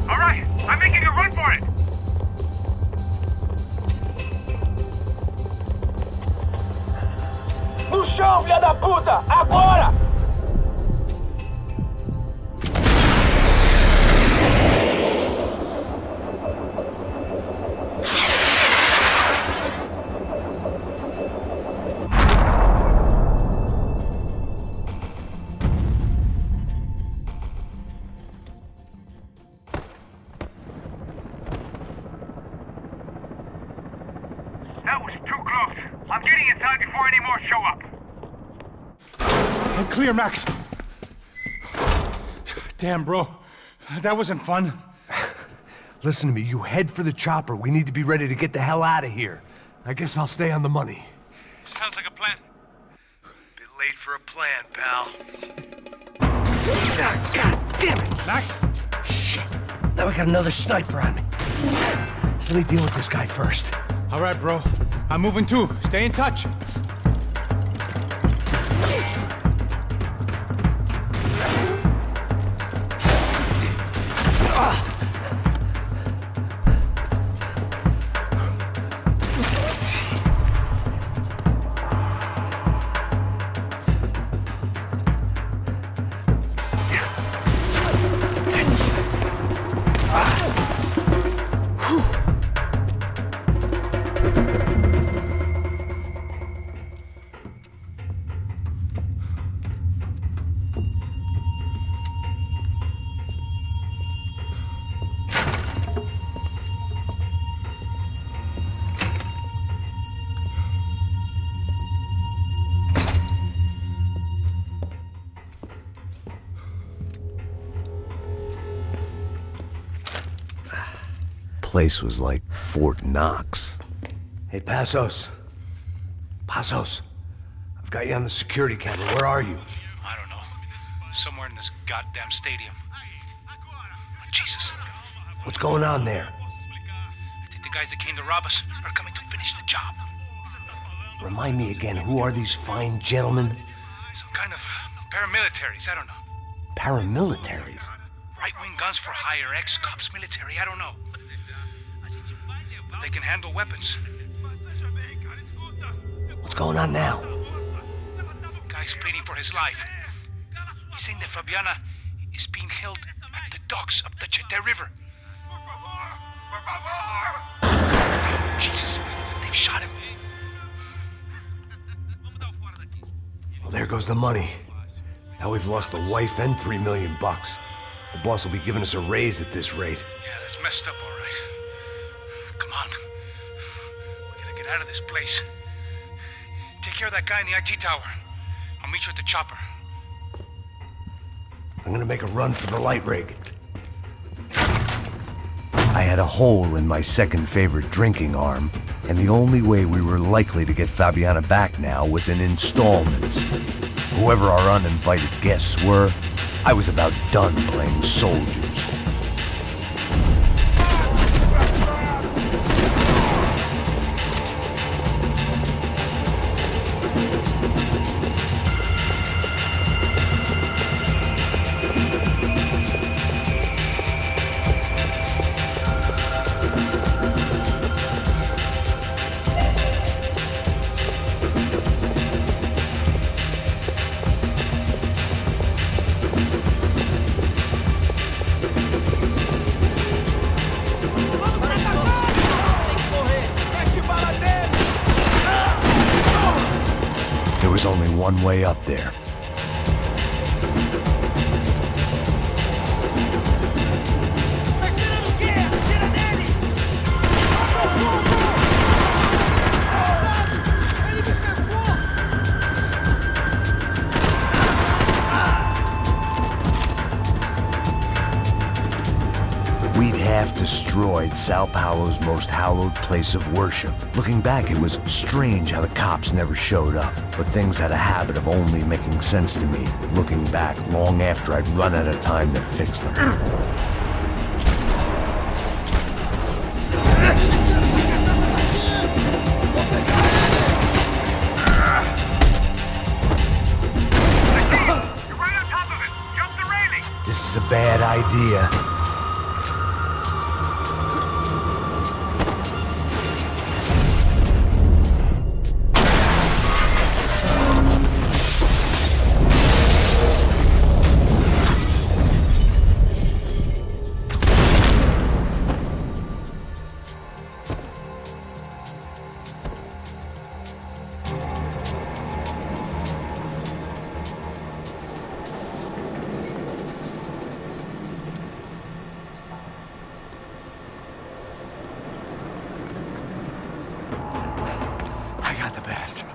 All right, I'm making a run for it. No chão, filha da puta! Agora! That was too close. I'm getting inside before any more show up. I'm clear, Max. Damn, bro. That wasn't fun. Listen to me, you head for the chopper. We need to be ready to get the hell out of here. I guess I'll stay on the money. Sounds like a plan. Bit late for a plan, pal. God damn it! Max? Shit. Now we got another sniper on me. So let me deal with this guy first. All right, bro. I'm moving too. Stay in touch. Place was like Fort Knox. Hey, Passos. Passos. I've got you on the security camera. Where are you? I don't know. Somewhere in this goddamn stadium. Jesus. What's going on there? I think the guys that came to rob us are coming to finish the job. Remind me again, who are these fine gentlemen? Some kind of paramilitaries, I don't know. Paramilitaries? Right-wing guns for hire, ex-cops, military, I don't know. They can handle weapons. What's going on now? Guy's pleading for his life. He's saying that Fabiana is being held at the docks of the Chete River. Jesus, they've shot him. Well, there goes the money. Now we've lost the wife and $3 million bucks. The boss will be giving us a raise at this rate. Yeah, that's messed up, all right. Come on. We gotta get out of this place. Take care of that guy in the IT tower. I'll meet you at the chopper. I'm gonna make a run for the light rig. I had a hole in my second favorite drinking arm, and the only way we were likely to get Fabiana back now was in installments. Whoever our uninvited guests were, I was about done playing soldiers. There was only one way up there. We'd half destroyed Sao Paulo's most hallowed place of worship. Looking back, it was strange how the cops never showed up, but things had a habit of only making sense to me, looking back long after I'd run out of time to fix them. You're right on top of it. Jump the railing. This is a bad idea.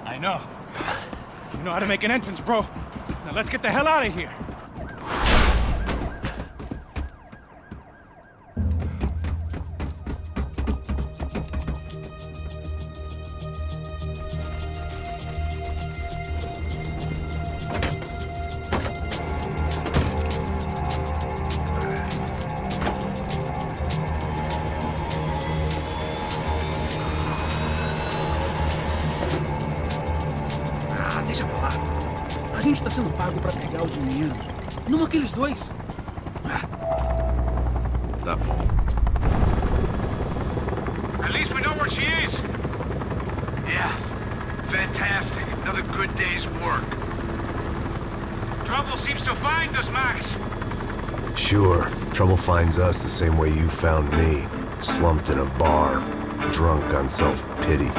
I know. You know how to make an entrance, bro. Now let's get the hell out of here. Deixa pra lá. A gente tá sendo pago pra pegar o dinheiro. Não aqueles dois. Tá bom. At least we know where she is. Yeah. Fantastic. Another good day's work. Trouble seems to find us, Max. Sure, trouble finds us the same way you found me, slumped in a bar. drunk on self-pity.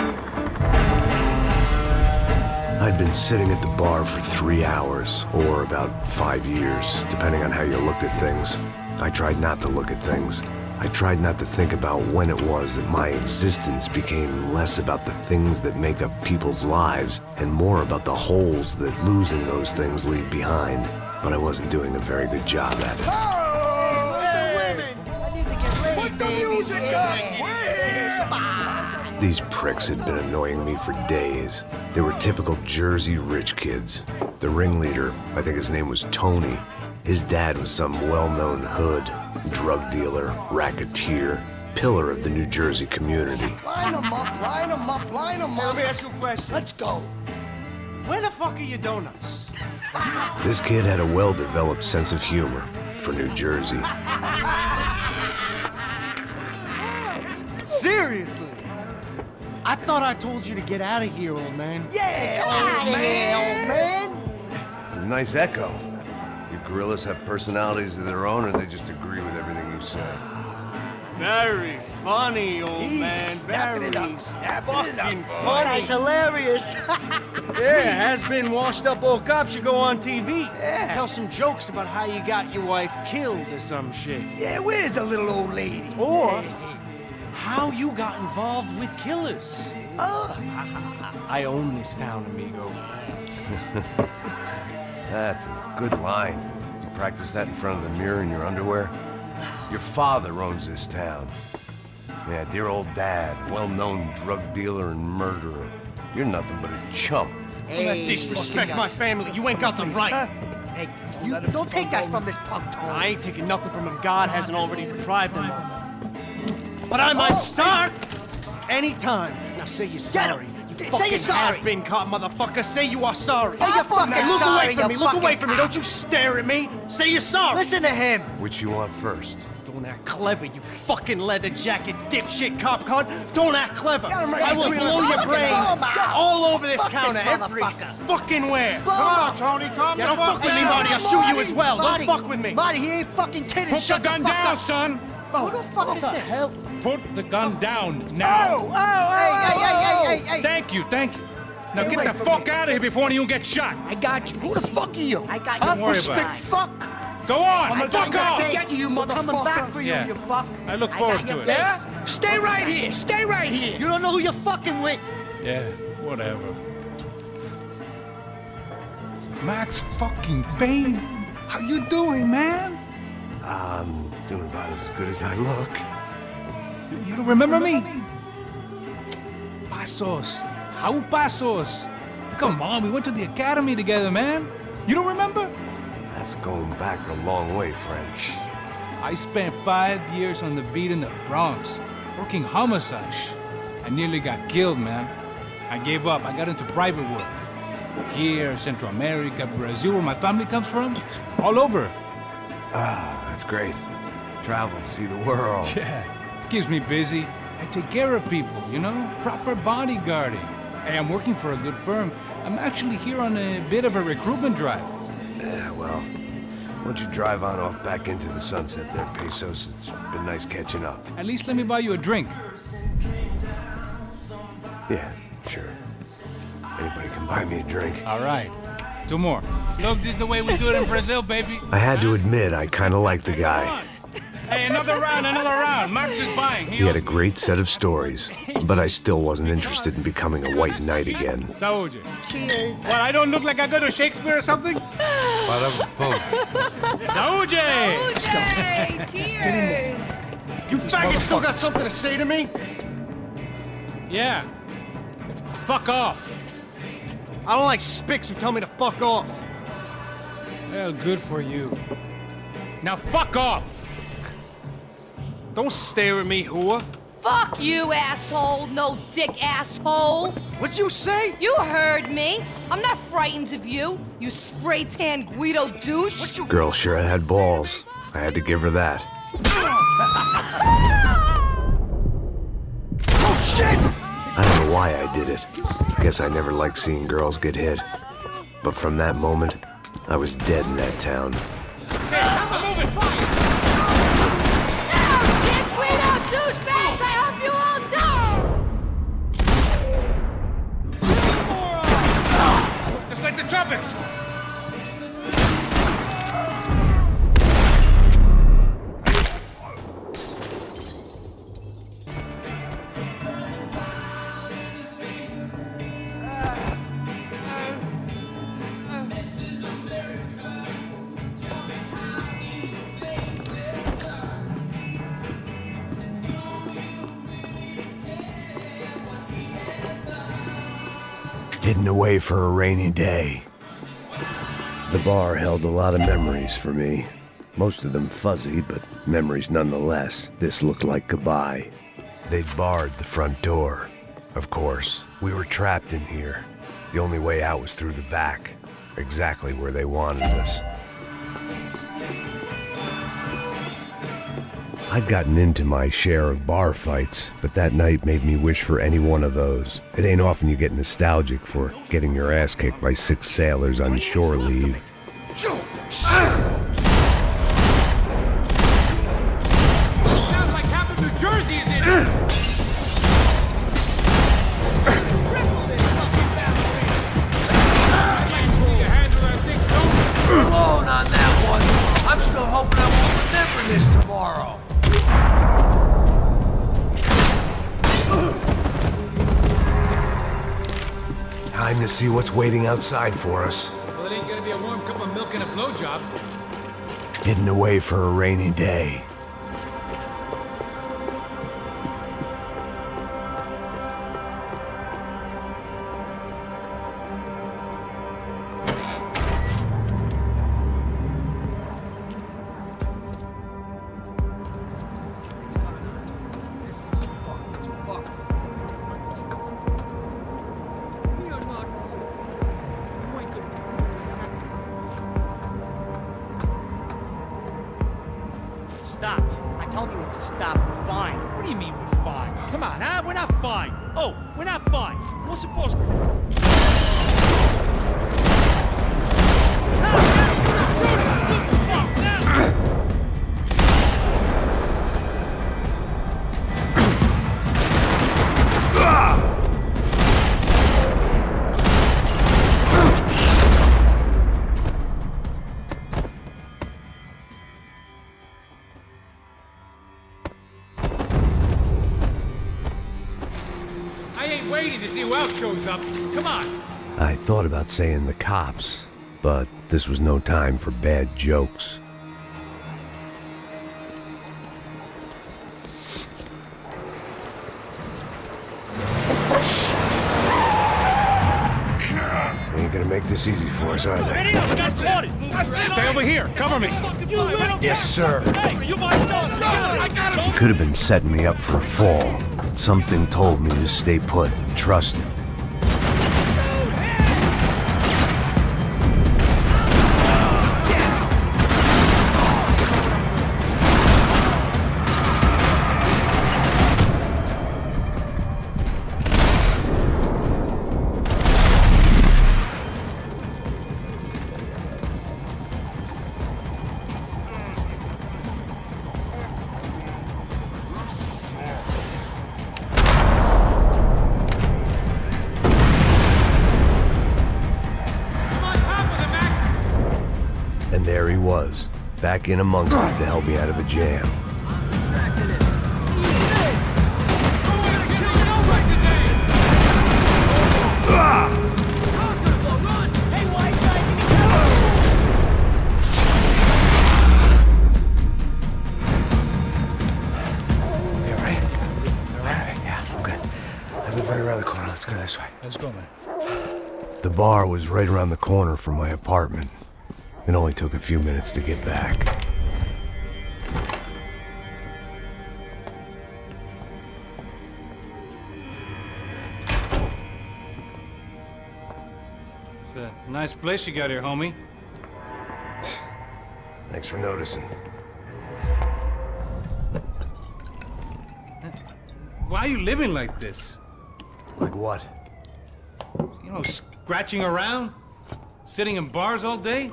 I'd been sitting at the bar for 3 hours, or about 5 years, depending on how you looked at things. I tried not to look at things. I tried not to think about when it was that my existence became less about the things that make up people's lives and more about the holes that losing those things leave behind. But I wasn't doing a very good job at it. Oh, where's the women? I need to get laid, put the music up! These pricks had been annoying me for days. They were typical Jersey rich kids. The ringleader, I think his name was Tony. His dad was some well-known hood, drug dealer, racketeer, pillar of the New Jersey community. Line them up, line them up, line them up. Let me ask you a question. Let's go. Where the fuck are your donuts? This kid had a well-developed sense of humor for New Jersey. Seriously? I thought I told you to get out of here, old man. Yeah, old man. old man. It's a nice echo. Your gorillas have personalities of their own, or they just agree with everything you say? Very funny, old man. Very fucking funny. That's hilarious. Yeah, has-been washed-up old cop should go on TV. Yeah. Tell some jokes about how you got your wife killed or some shit. Yeah, where's the little old lady? Or how you got involved with killers. Oh. I own this town, amigo. That's a good line. You practice that in front of the mirror in your underwear? Your father owns this town. Yeah, dear old dad, well-known drug dealer and murderer. You're nothing but a chump. Hey, disrespect my family. You ain't got the right. Huh? Hey, you don't take that from this punk, Tony. I ain't taking nothing from him God hasn't already deprived them of. But I might start anytime. Now say you're sorry. Say you're sorry. Has-been caught, motherfucker. Say you are sorry. Say you're fucking look sorry. Away from me. Look away from me. Don't you stare at me. Say you're sorry. Listen to him. Which you want first? Don't act clever, you fucking leather jacket dipshit cop cunt. Don't act clever. I will blow your brains all over this counter every fucking where. Come on, Tony. Calm down. Don't fuck with me, Marty. I'll shoot you as well. Don't fuck with me. Marty, he ain't fucking kidding. Put the gun down, son. Who the fuck is this? Hell? Put the gun down now. Hey. Thank you. Now get the fuck out of here before you get shot. I got you. Who the fuck are you? I got you. Don't worry about it. Fuck. Go on. I'm fuck off. Get you, motherfucker. Coming back for you, you fuck. I look forward to it. Yeah? Stay right here. Stay right here. You don't know who you're fucking with. Yeah, whatever. Max fucking Payne. How you doing, man? I'm doing about as good as I look. You don't remember me? Pasos. How Pasos? Come on, we went to the academy together, man. You don't remember? That's going back a long way, French. I spent 5 years on the beat in the Bronx, working homicide. I nearly got killed, man. I gave up. I got into private work. Here, Central America, Brazil, where my family comes from, all over. Ah, that's great. Travel, see the world. Yeah, keeps me busy. I take care of people, you know? Proper bodyguarding. Hey, I'm working for a good firm. I'm actually here on a bit of a recruitment drive. Yeah, well, why don't you drive on off back into the sunset there, Pesos? It's been nice catching up. At least let me buy you a drink. Yeah, sure. Anybody can buy me a drink. All right. 2 more. Look, this is the way we do it in Brazil, baby. I had to admit, I kind of liked the guy. Hey, another round. Max is buying. He had a great set of stories, but I still wasn't interested in becoming a white knight again. Saúde. Cheers. What, I don't look like I go to Shakespeare or something? Saúde! Saúde! Cheers! You faggot still got something to say to me? Yeah. Fuck off. I don't like spics who tell me to fuck off. Well, good for you. Now fuck off! Don't stare at me, whore. Fuck you, asshole. No dick, asshole. What'd you say? You heard me. I'm not frightened of you, you spray-tan Guido douche. Girl sure had balls. I had to give her that. Oh, shit! I don't know why I did it. I guess I never liked seeing girls get hit. But from that moment, I was dead in that town. Hey, I'm moving! Douchebags! I hope you all die! Hidden away for a rainy day. The bar held a lot of memories for me. Most of them fuzzy, but memories nonetheless. This looked like goodbye. They'd barred the front door. Of course, we were trapped in here. The only way out was through the back, exactly where they wanted us. I'd gotten into my share of bar fights, but that night made me wish for any one of those. It ain't often you get nostalgic for getting your ass kicked by 6 sailors on shore leave. Sounds like half of New Jersey is in it! Alone on that one. I'm still hoping I won't remember this tomorrow. Time to see what's waiting outside for us. Well, it ain't gonna be a warm cup of milk and a blowjob. Hidden away for a rainy day. Stopped. I told you to stop. We're fine. What do you mean we're fine? Come on, huh? We're not fine. Oh, we're not fine. We're supposed to... I ain't waiting to see who else shows up. Come on. I thought about saying the cops, but this was no time for bad jokes. Ain't gonna make this easy for us, are they? Stay over here. Cover me. Yes, sir. I He could have been setting me up for a fall, but something told me to stay put and trust him. And there he was, back in amongst it to help me out of a jam. This way. Let's go, man. The bar was right around the corner from my apartment. It only took a few minutes to get back. It's a nice place you got here, homie. Thanks for noticing. Why are you living like this? Like what? You know, scratching around? Sitting in bars all day?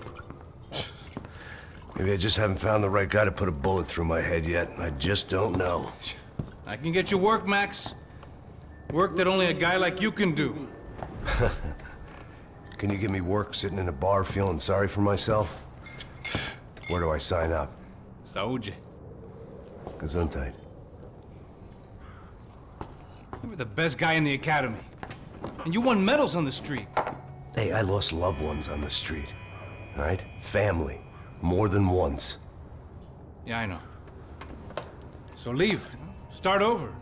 Maybe I just haven't found the right guy to put a bullet through my head yet. I just don't know. I can get you work, Max. Work that only a guy like you can do. Can you give me work sitting in a bar feeling sorry for myself? Where do I sign up? Saúde. Gesundheit. You were the best guy in the academy. And you won medals on the street. Hey, I lost loved ones on the street. All right? Family. More than once. Yeah, I know. So leave. Start over.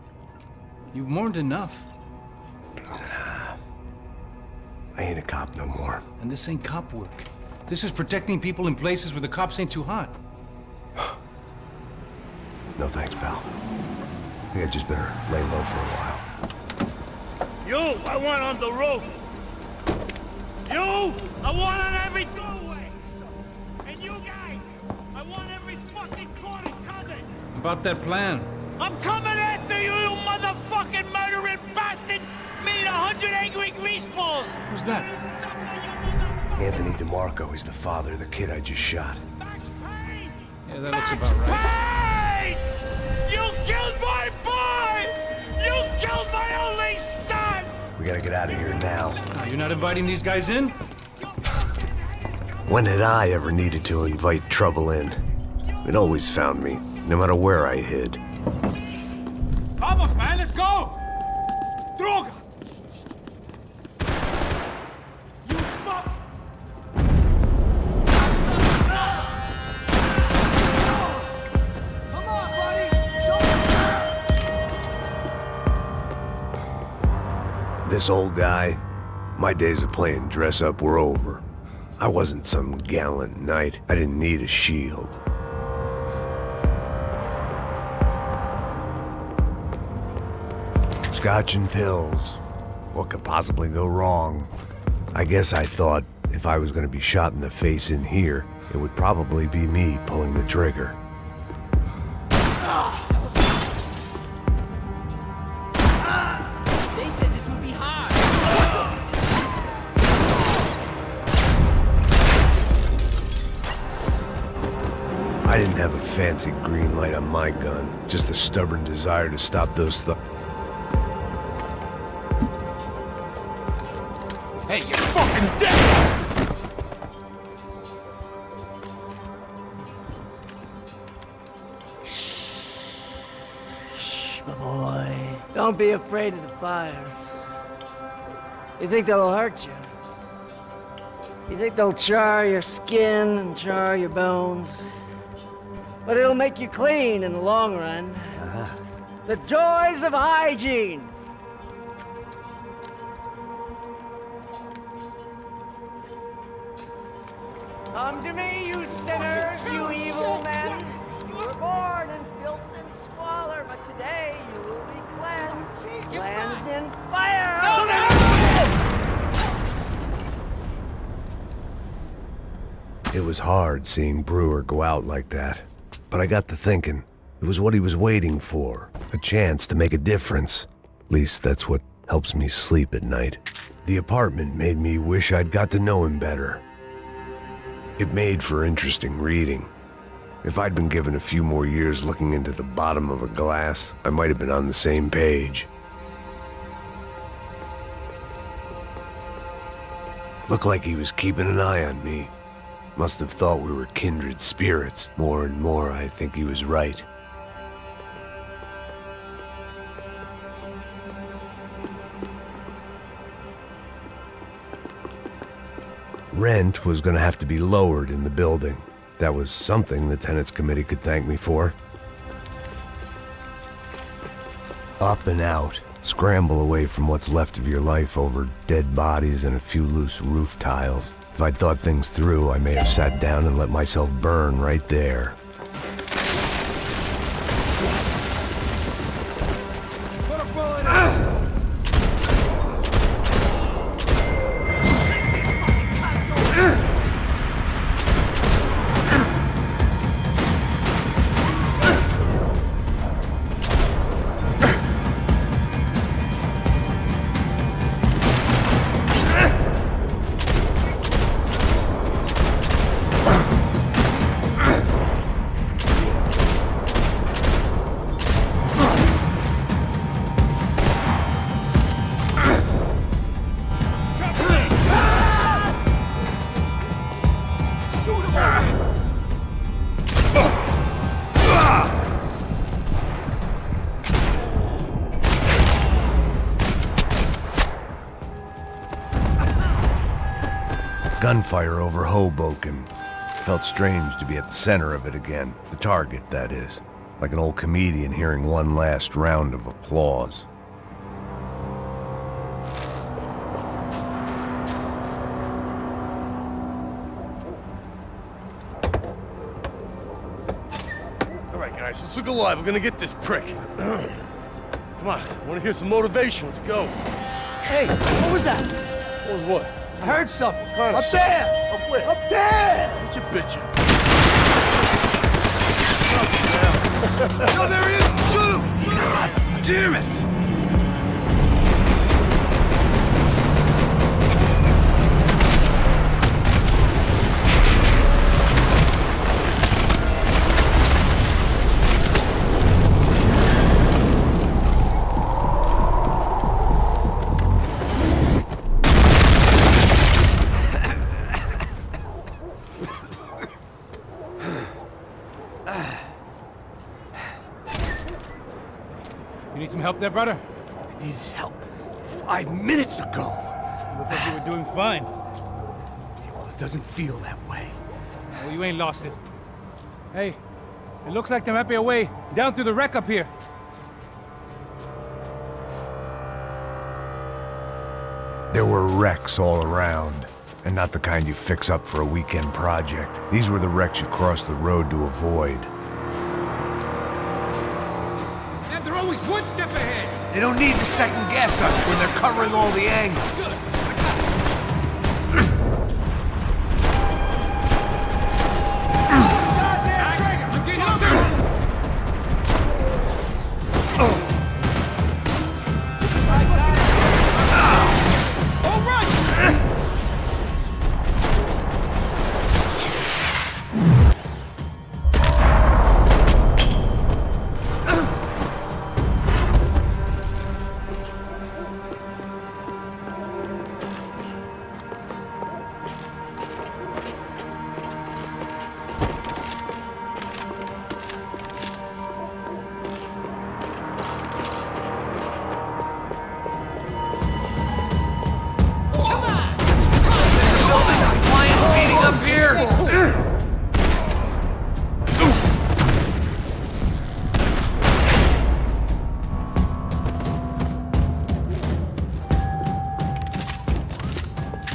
You've mourned enough. I ain't a cop no more. And this ain't cop work. This is protecting people in places where the cops ain't too hot. No thanks, pal. I think I just better lay low for a while. You, I want on the roof. You, I want on every doorway. And you guys, I want every fucking corner covered. About that plan. I'm coming after you, you motherfucking murdering bastard! Me and 100 angry greaseballs! Who's that? Anthony DeMarco, he's the father of the kid I just shot. Yeah, that looks about right. Payne! You killed my boy! You killed my only son! We gotta get out of here now. You're not inviting these guys in? When had I ever needed to invite trouble in? It always found me, no matter where I hid. Vamos, man, let's go! Droga! You fuck! Come on, buddy! This old guy, my days of playing dress-up were over. I wasn't some gallant knight. I didn't need a shield. Scotch and pills. What could possibly go wrong? I guess I thought if I was going to be shot in the face in here, it would probably be me pulling the trigger. They said this would be hard. I didn't have a fancy green light on my gun, just a stubborn desire to stop those Hey, you're fucking dead! Shh, my boy. Don't be afraid of the fires. You think they'll hurt you? You think they'll char your skin and char your bones? But it'll make you clean in the long run. The joys of hygiene! Come to me, you sinners, you evil men! You were born in filth and squalor, but today you will be cleansed. Cleansed in fire! It was hard seeing Brewer go out like that. But I got to thinking, it was what he was waiting for. A chance to make a difference. At least that's what helps me sleep at night. The apartment made me wish I'd got to know him better. It made for interesting reading. If I'd been given a few more years looking into the bottom of a glass, I might have been on the same page. Looked like he was keeping an eye on me. Must have thought we were kindred spirits. More and more, I think he was right. Rent was going to have to be lowered in the building. That was something the tenants committee could thank me for. Up and out. Scramble away from what's left of your life over dead bodies and a few loose roof tiles. If I'd thought things through, I may have sat down and let myself burn right there. Put a bullet in! Gunfire over Hoboken. Felt strange to be at the center of it again. The target, that is. Like an old comedian hearing one last round of applause. guys. Let's look alive. We're gonna get this prick. Come on. I want to hear some motivation. Let's go. Hey, what was that? What was what? I heard something. Kind of Up there! Up where? Up there! What you bitching? No, there he is! Shoot him! God damn it! You need some help there, brother? I needed help 5 minutes ago. You look like you were doing fine. Yeah, well, it doesn't feel that way. Well, you ain't lost it. Hey, it looks like there might be a way down through the wreck up here. There were wrecks all around, and not the kind you fix up for a weekend project. These were the wrecks you cross the road to avoid. And they're always one step ahead! They don't need to second guess us when they're covering all the angles. Good.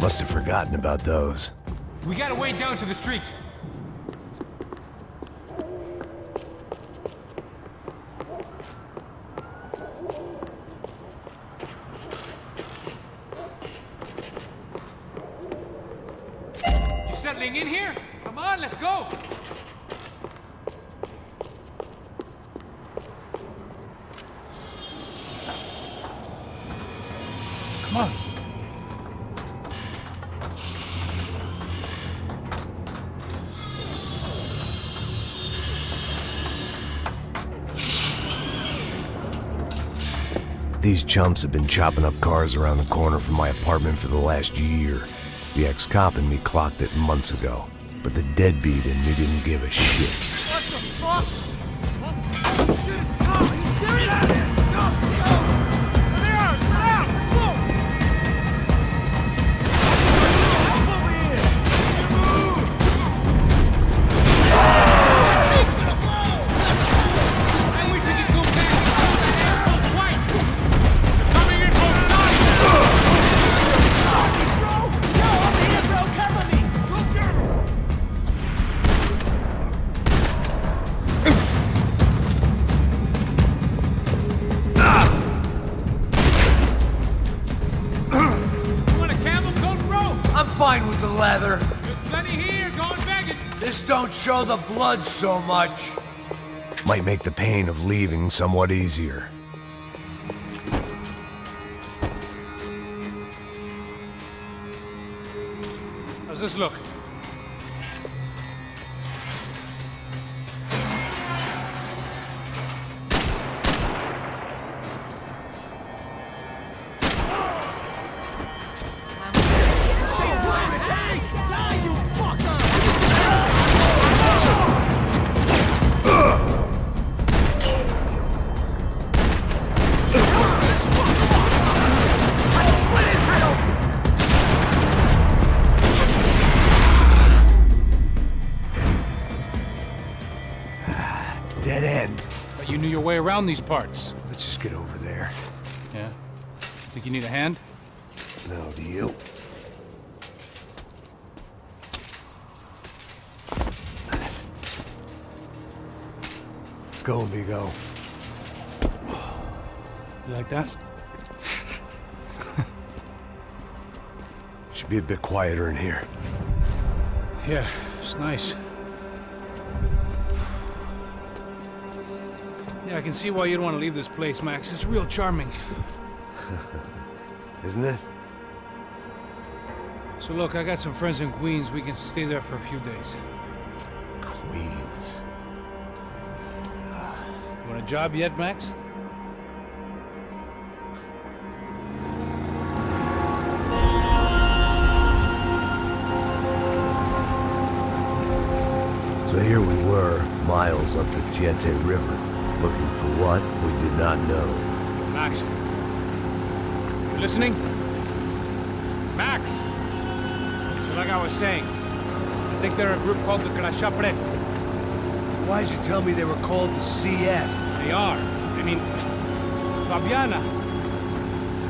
Must have forgotten about those. We got a way down to the street. You settling in here? Come on, let's go! Come on. These chumps have been chopping up cars around the corner from my apartment for the last year. The ex-cop in me clocked it months ago, but the deadbeat in me didn't give a shit. What the fuck? Oh, shit, it's Tom! Are you serious? Go! There they are! Spread out! Let's go! Help over here! Move! He's gonna blow! I wish we could go back and kill that asshole twice! They're coming in both sides! Bro! Yo, over here, bro! Cover me! Go get him! You want a camel coat, bro? I'm fine with the leather. There's plenty here, go and bag it! This don't show the blood so much. Might make the pain of leaving somewhat easier. How's this look? Dead end. But you knew your way around these parts. Let's just get over there. Yeah? Think you need a hand? No, do you? Let's go, amigo. You like that? Should be a bit quieter in here. Yeah, it's nice. Yeah, I can see why you'd want to leave this place, Max. It's real charming. Isn't it? So look, I got some friends in Queens. We can stay there for a few days. Queens. You want a job yet, Max? So here we were, miles up the Tiete River, looking for what we did not know. Max. You listening? Max! So like I was saying, I think they're a group called the Crashapret. Why'd you tell me they were called the CS? They are. I mean, Fabiana.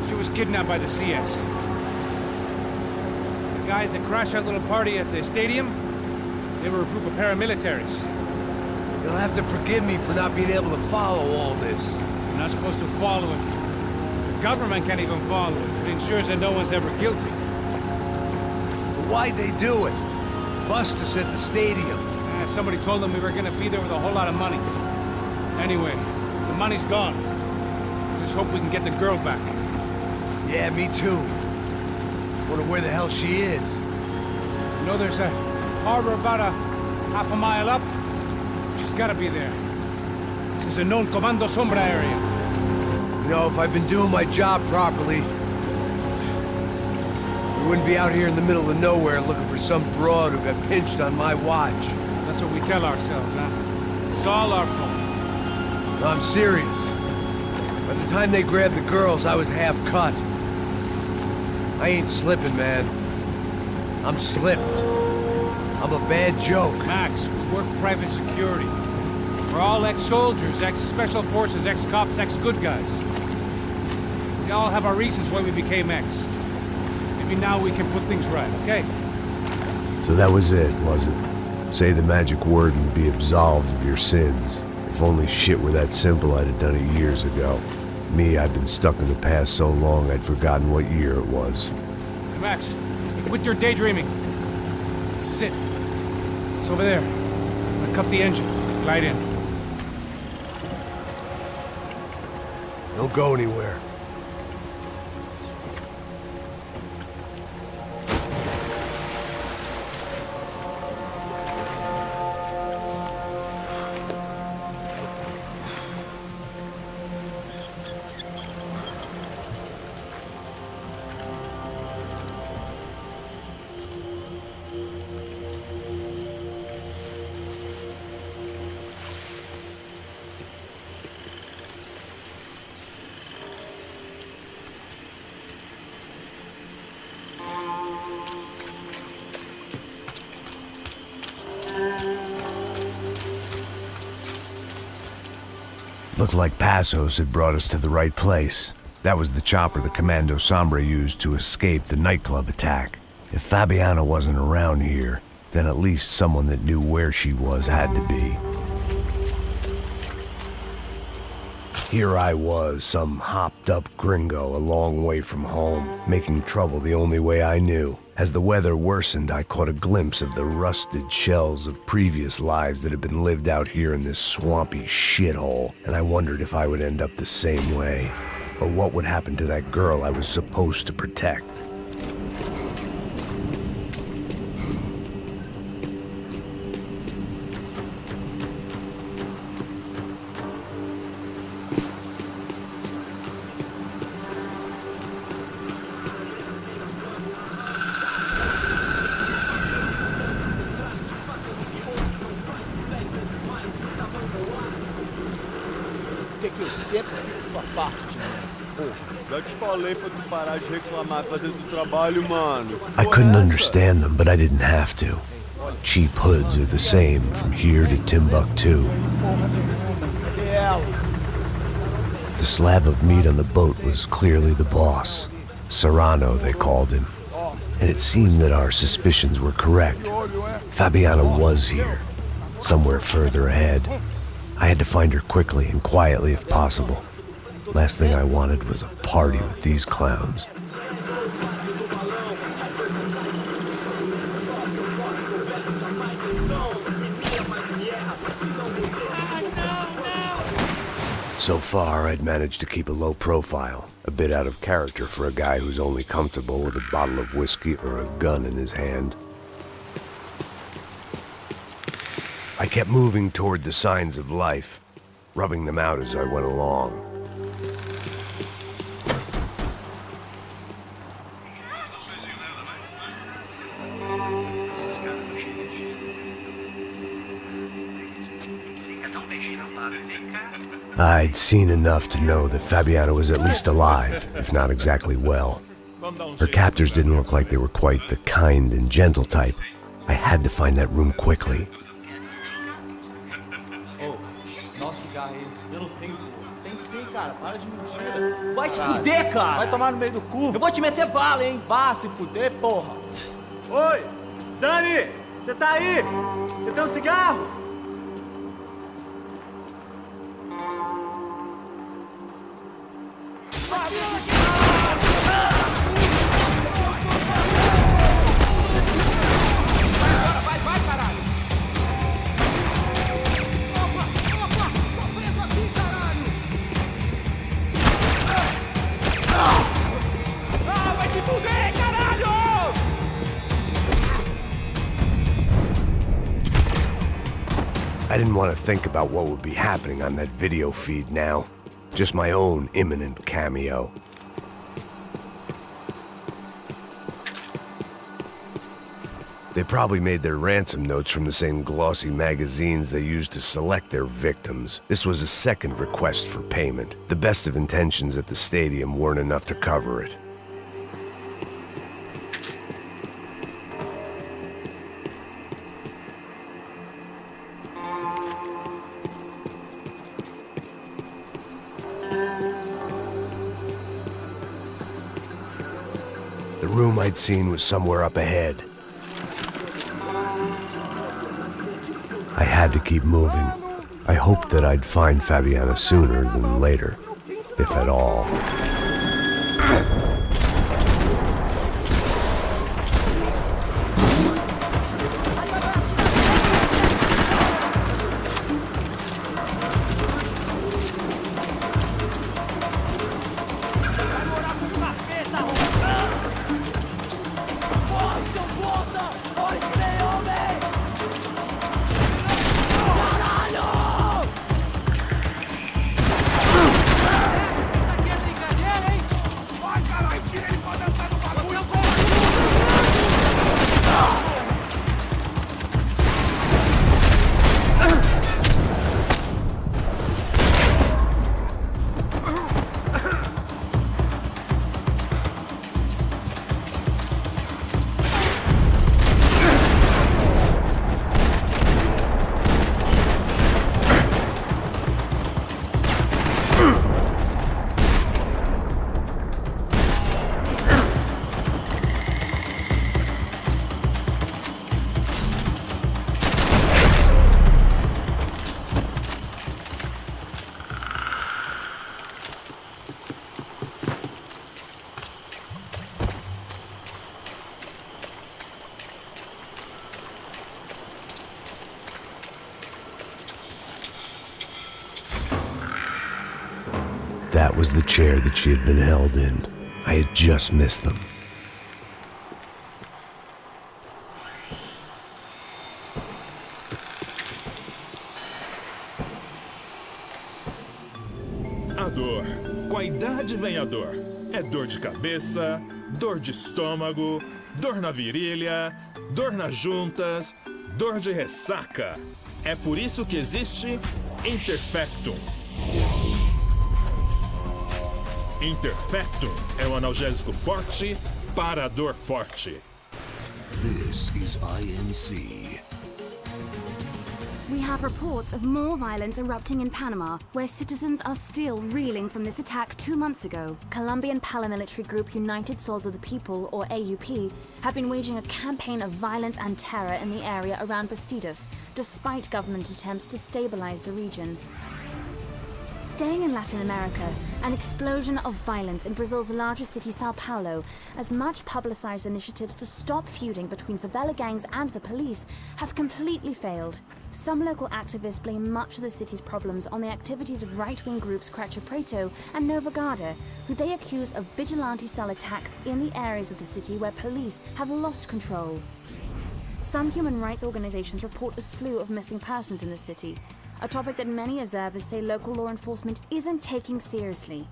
She was kidnapped by the CS. The guys that crashed that little party at the stadium, they were a group of paramilitaries. You'll have to forgive me for not being able to follow all this. You're not supposed to follow it. The government can't even follow it. It ensures that no one's ever guilty. So why'd they do it? Bust us at the stadium. Somebody told them we were gonna be there with a whole lot of money. Anyway, the money's gone. Just hope we can get the girl back. Yeah, me too. Wonder where the hell she is. You know there's a harbor about a half a mile up? She's gotta be there. This is a known Comando Sombra area. You know, if I've been doing my job properly, we wouldn't be out here in the middle of nowhere looking for some broad who got pinched on my watch. That's what we tell ourselves, huh? It's all our fault. No, I'm serious. By the time they grabbed the girls, I was half cut. I ain't slipping, man. I'm slipped. I'm a bad joke. Max, we work private security. We're all ex-soldiers, ex-special forces, ex-cops, ex-good guys. We all have our reasons why we became ex. Maybe now we can put things right, okay? So that was it, was it? Say the magic word and be absolved of your sins. If only shit were that simple, I'd have done it years ago. Me, I've been stuck in the past so long I'd forgotten what year it was. Hey, Max, quit your daydreaming. This is it. It's over there. I cut the engine. Glide in. Don't go anywhere. Looked like Passos had brought us to the right place. That was the chopper the Comando Sombra used to escape the nightclub attack. If Fabiana wasn't around here, then at least someone that knew where she was had to be. Here I was, some hopped-up gringo a long way from home, making trouble the only way I knew. As the weather worsened, I caught a glimpse of the rusted shells of previous lives that had been lived out here in this swampy shithole, and I wondered if I would end up the same way. Or what would happen to that girl I was supposed to protect. Que eu sempre fico a parte de mim. Porra, já te falei pra tu parar de reclamar fazendo o trabalho, mano. I couldn't understand them, but I didn't have to. Cheap hoods are the same from here to Timbuktu. The slab of meat on the boat was clearly the boss. Serrano, they called him. And it seemed that our suspicions were correct. Fabiana was here, somewhere further ahead. I had to find her quickly and quietly if possible. Last thing I wanted was a party with these clowns. So far, I'd managed to keep a low profile, a bit out of character for a guy who's only comfortable with a bottle of whiskey or a gun in his hand. I kept moving toward the signs of life, rubbing them out as I went along. I'd seen enough to know that Fabiana was at least alive, if not exactly well. Her captors didn't look like they were quite the kind and gentle type. I had to find that room quickly. Oh, nossa cigarro aí. Eu não tenho. Tem sim, cara. Para de mentira. Vai se fuder, cara. Vai tomar no meio do cu. Eu vou te meter bala, hein. Vá se fuder, porra. Oi, Dani, você tá aí? Você tem um cigarro? I didn't want to think about what would be happening on that video feed now. Just my own imminent cameo. They probably made their ransom notes from the same glossy magazines they used to select their victims. This was a second request for payment. The best of intentions at the stadium weren't enough to cover it. The room I'd seen was somewhere up ahead. I had to keep moving. I hoped that I'd find Fabiana sooner than later, if at all. That was the chair that she had been held in. I had just missed them. A dor. Com a idade vem a dor. É dor de cabeça, dor de estômago, dor na virilha, dor nas juntas, dor de ressaca. É por isso que existe Interfectum. Interfectum é um analgésico forte para a dor forte. This is INC. We have reports of more violence erupting in Panama, where citizens are still reeling from this attack 2 months ago. Colombian paramilitary group United Souls of the People, or AUP, have been waging a campaign of violence and terror in the area around Bastidas, despite government attempts to stabilize the region. Staying in Latin America, an explosion of violence in Brazil's largest city, Sao Paulo, as much publicized initiatives to stop feuding between favela gangs and the police have completely failed. Some local activists blame much of the city's problems on the activities of right-wing groups Creche Preto and Nova Garda, who they accuse of vigilante-style attacks in the areas of the city where police have lost control. Some human rights organizations report a slew of missing persons in the city, a topic that many observers say local law enforcement isn't taking seriously.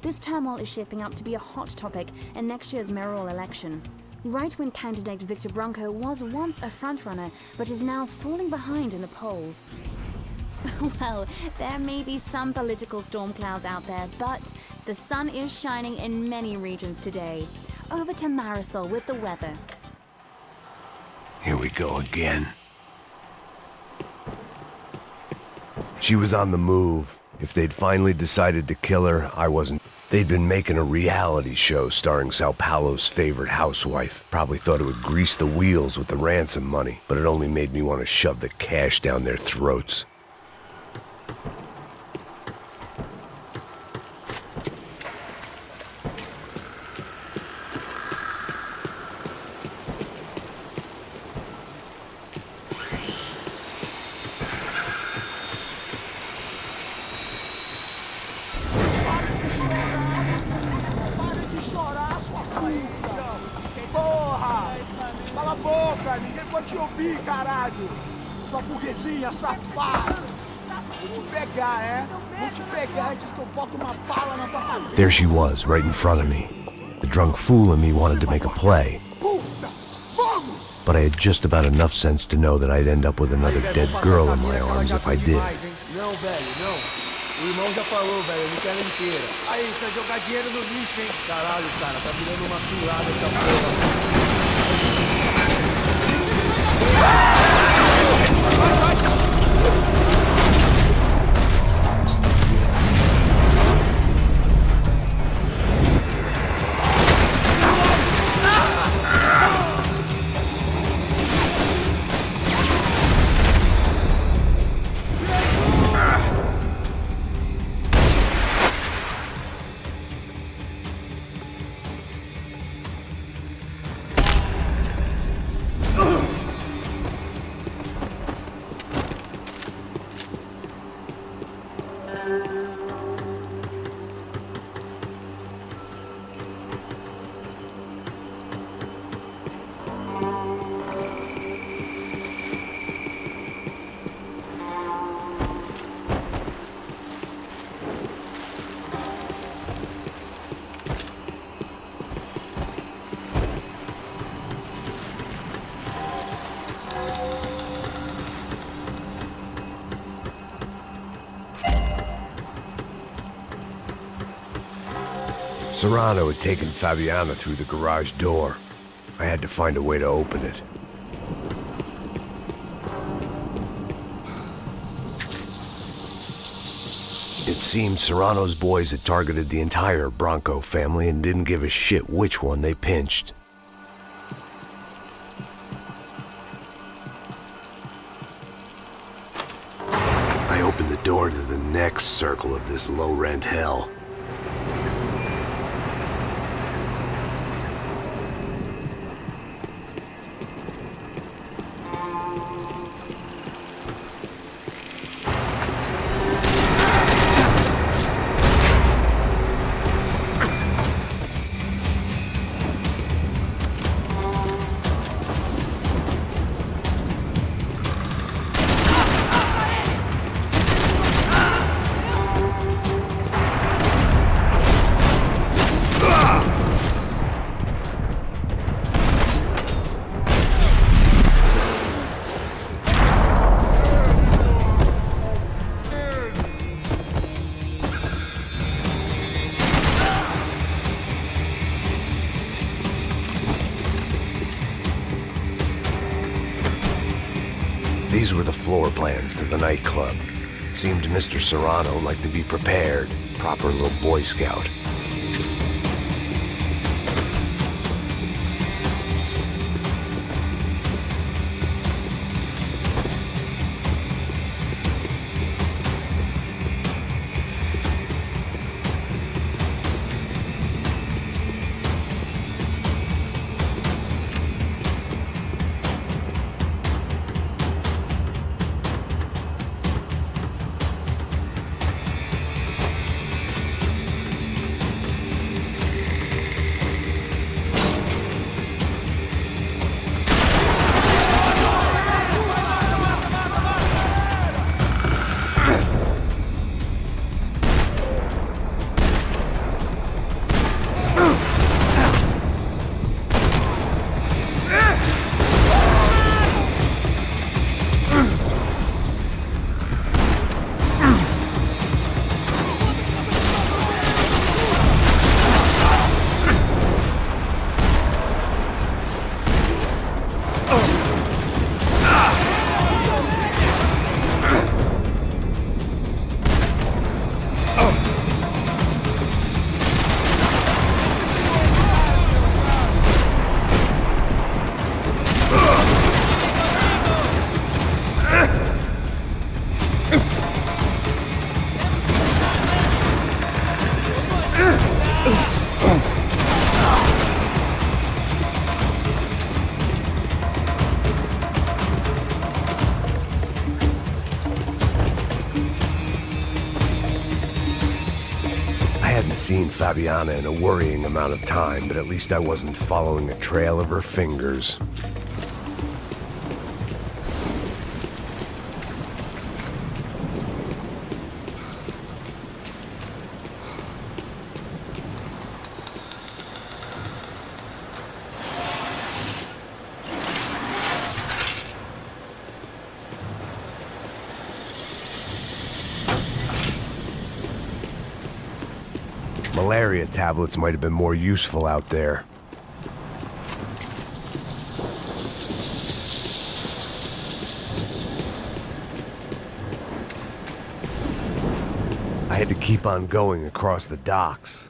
This turmoil is shaping up to be a hot topic in next year's mayoral election. Right-wing candidate Victor Branco was once a frontrunner, but is now falling behind in the polls. Well, there may be some political storm clouds out there, but the sun is shining in many regions today. Over to Marisol with the weather. Here we go again. She was on the move. If they'd finally decided to kill her, I wasn't. They'd been making a reality show starring Sao Paulo's favorite housewife. Probably thought it would grease the wheels with the ransom money, but it only made me want to shove the cash down their throats. Cala a boca, ninguém pode te ouvir, caralho! Sua burguesinha safada! Vou te pegar, é? Vou te pegar antes que eu boto uma bala na tua cabeça! There she was, right in front of me. The drunk fool in me wanted to make a play. But I had just about enough sense to know that I'd end up with another dead girl in my arms if I did. Não, velho, não. O irmão já falou, velho, não quero inteira. Aí, você vai jogar dinheiro no lixo, hein? Caralho, cara, tá virando uma cilada essa porra. Serrano had taken Fabiana through the garage door. I had to find a way to open it. It seemed Serrano's boys had targeted the entire Bronco family and didn't give a shit which one they pinched. I opened the door to the next circle of this low-rent hell. These were the floor plans to the nightclub. Seemed Mr. Serrano liked to be prepared. Proper little Boy Scout. Seen Fabiana in a worrying amount of time, but at least I wasn't following a trail of her fingers. Malaria tablets might have been more useful out there. I had to keep on going across the docks.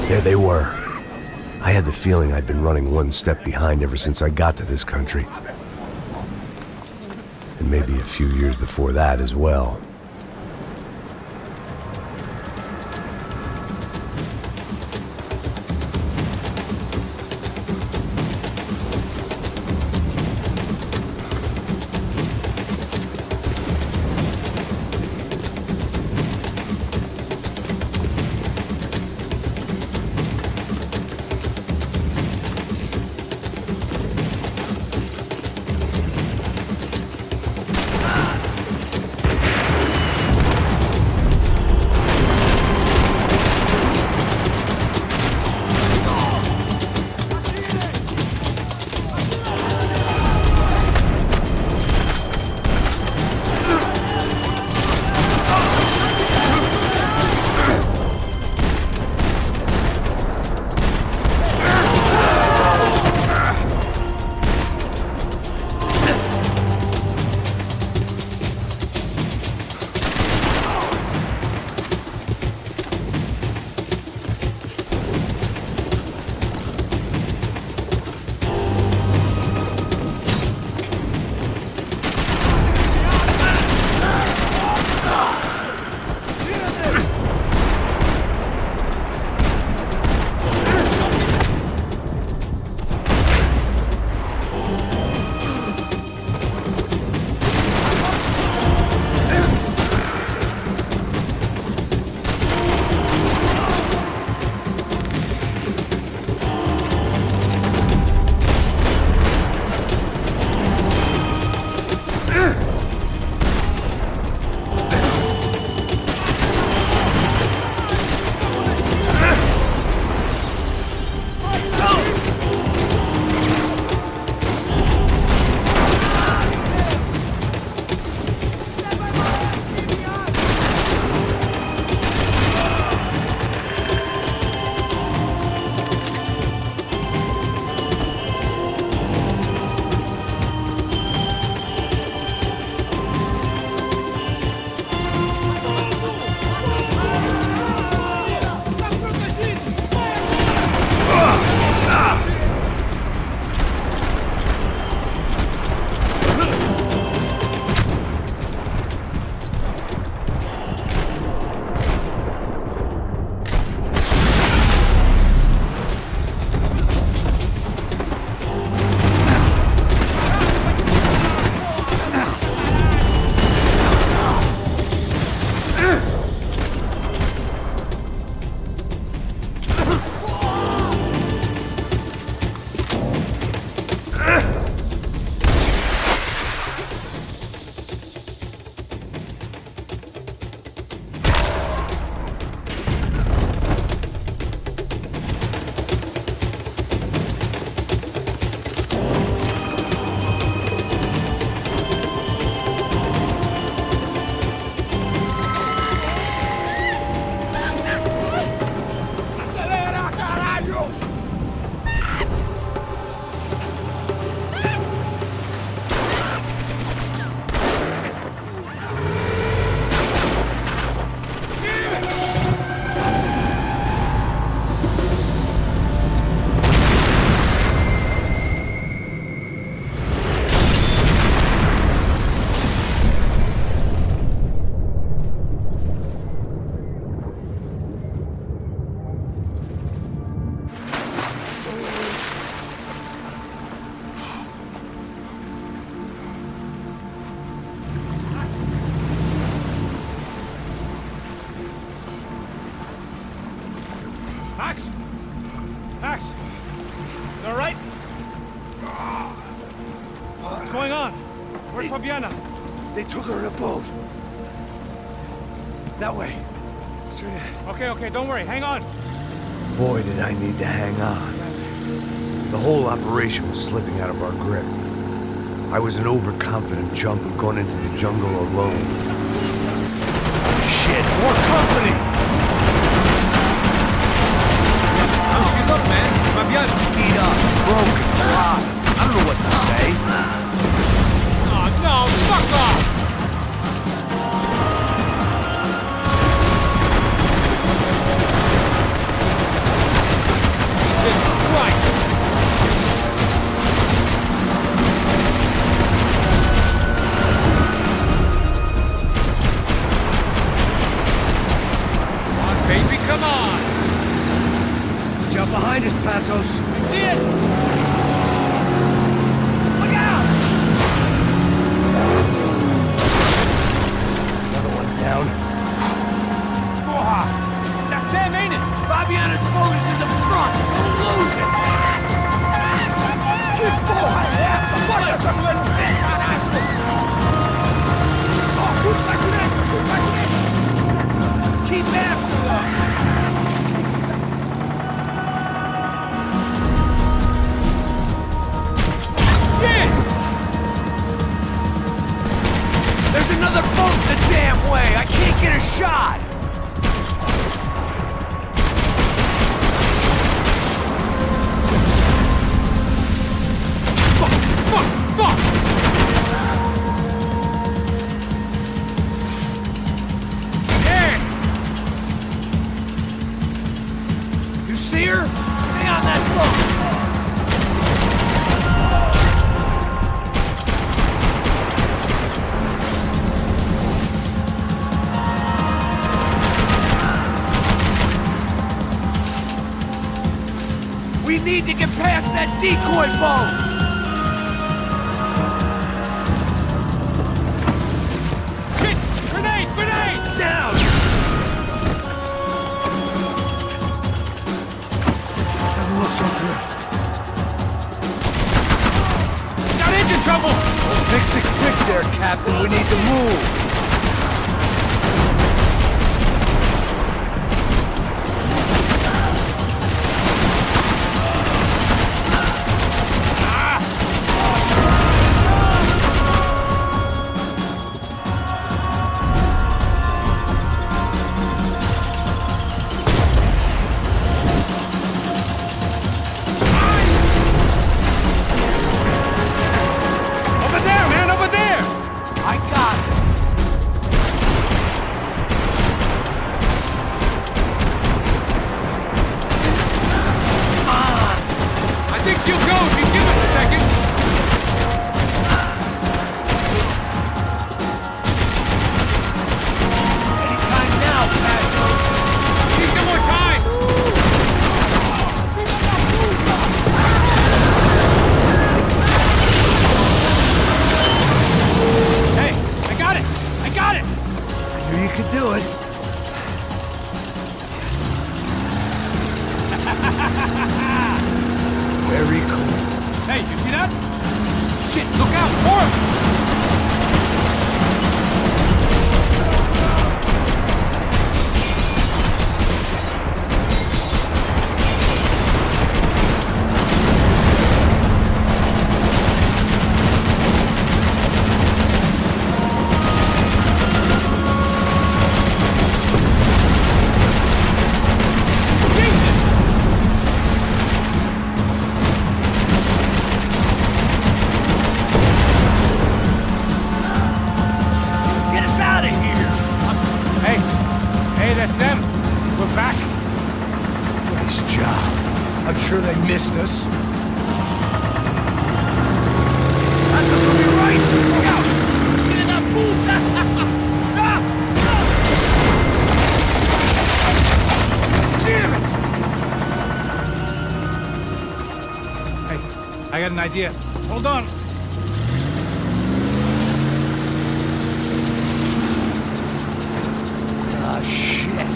There they were. I had the feeling I'd been running one step behind ever since I got to this country. And maybe a few years before that as well. They took her in a boat. That way. Straight ahead. Okay, don't worry. Hang on. Boy, did I need to hang on. The whole operation was slipping out of our grip. I was an overconfident chump who'd gone into the jungle alone. Shit, more company! How's she look, man? Fabian, Beat up, broken, rotten. I don't know what to say. Oh, no, fuck off! Jesus Christ! Baby, come on! jump behind us, Passos. See it! Look out! Another one down. Porra! That's them, ain't it? Fabiana's boat is in the front. Don't lose it! Que porra é essa? Bota essa coisa no pé, caralho! Ó, puxa pra direita! Keep after them! There's another boat the damn way! I can't get a shot! Fuck! There! You see her? Stay on that boat! We need to get past that decoy boat! Shit! Grenade! Down! Doesn't look so good. Got engine trouble! Fix it quick there, Captain. We need to move. Over there, man! Over there! I got it. I think she'll go if you give us a second. Anytime now, Passos. Need some more time. Hey, I got it! I knew you could do it. Very cool. Hey, you see that? Shit, look out! More! Get us out of here. Hey, that's them. We're back. Nice job. I'm sure they missed us. Passos will be right. Look out. Get in that Damn it! Hey, I got an idea. Hold on. Ah, shit.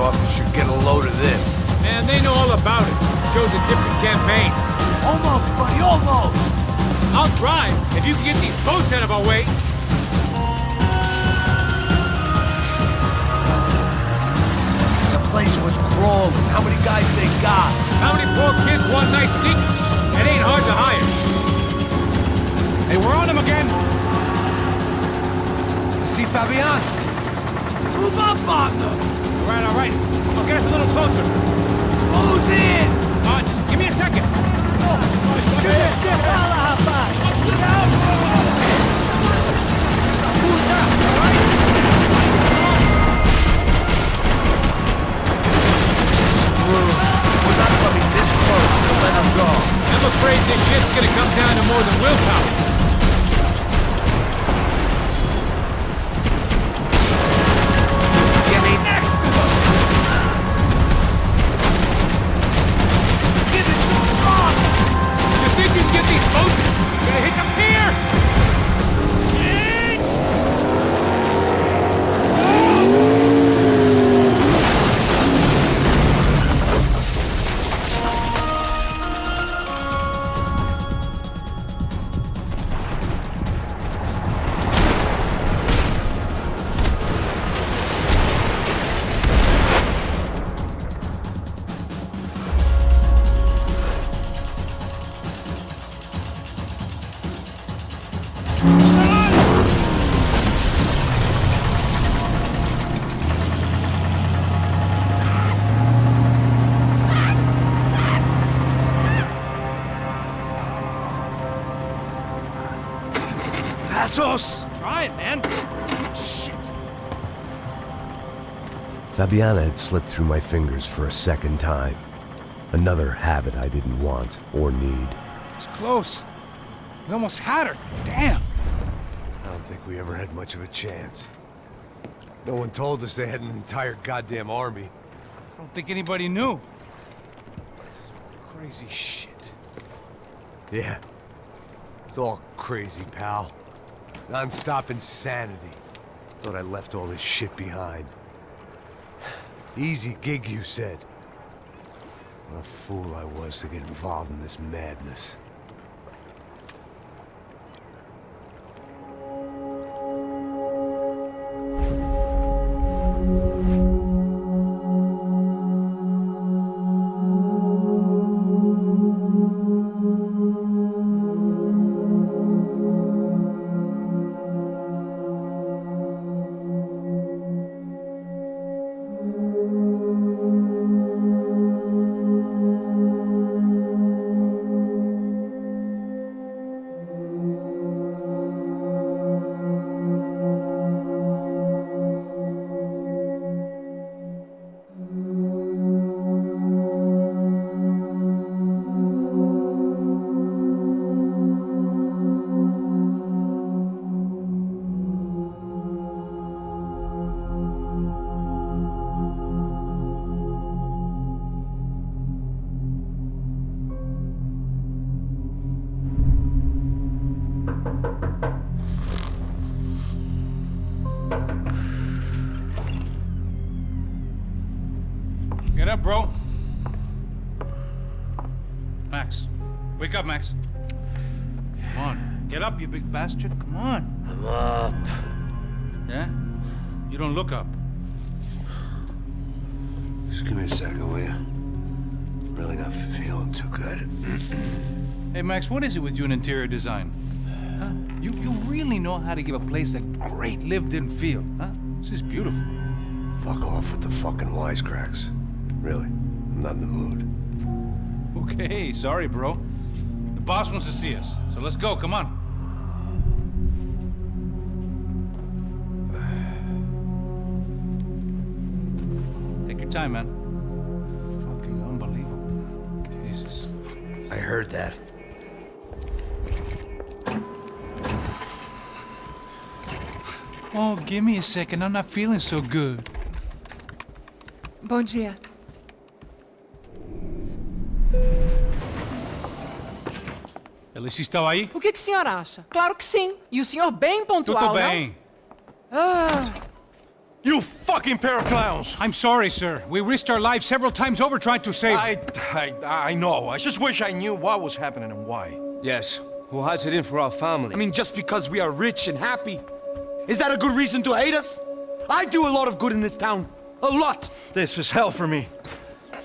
office should get a load of this. Man, they know all about it. Chose a different campaign. Almost, buddy, almost! I'll try, if you can get these boats out of our way. The place was crawling. How many guys they got? How many poor kids want nice sneakers? It ain't hard to hire. Hey, we're on them again. See Fabian? Move up on them! All right. I'll get us a little closer. Who's in? Just give me a second. We're not coming this close to let them go. I'm afraid this shit's gonna come down to more than willpower. Get me next to them! Give it so strong! You think you can get these boats? You gotta hit them here! Passos! Try it, man. Shit. Fabiana had slipped through my fingers for a second time. Another habit I didn't want or need. It's close. We almost had her. Damn. I don't think we ever had much of a chance. No one told us they had an entire goddamn army. I don't think anybody knew. Crazy shit. Yeah. It's all crazy, pal. Non-stop insanity. Thought I left all this shit behind. Easy gig, you said. What a fool I was to get involved in this madness. Get up, bro. Max. Wake up, Max. Come on. Get up, you big bastard. Come on. I'm up. Yeah? You don't look up. Just give me a second, will you? Really not feeling too good. Hey, Max, what is it with you and interior design? Huh? You really know how to give a place a great lived-in feel, huh? This is beautiful. Fuck off with the fucking wisecracks. Really, I'm not in the mood. Okay, sorry, bro. The boss wants to see us, so let's go, come on. Take your time, man. Fucking unbelievable. Jesus. I heard that. Oh, give me a second. I'm not feeling so good. Bom dia. Alice estava aí? O que o senhor acha? Claro que sim. E o senhor bem pontual, Tudo bem. não? Ah. You fucking pair of clowns! I'm sorry, sir. We risked our lives several times over trying to save... I know. I just wish I knew what was happening and why. Yes, who has it in for our family? I mean, just because we are rich and happy, is that a good reason to hate us? I do a lot of good in this town. A lot! This is hell for me.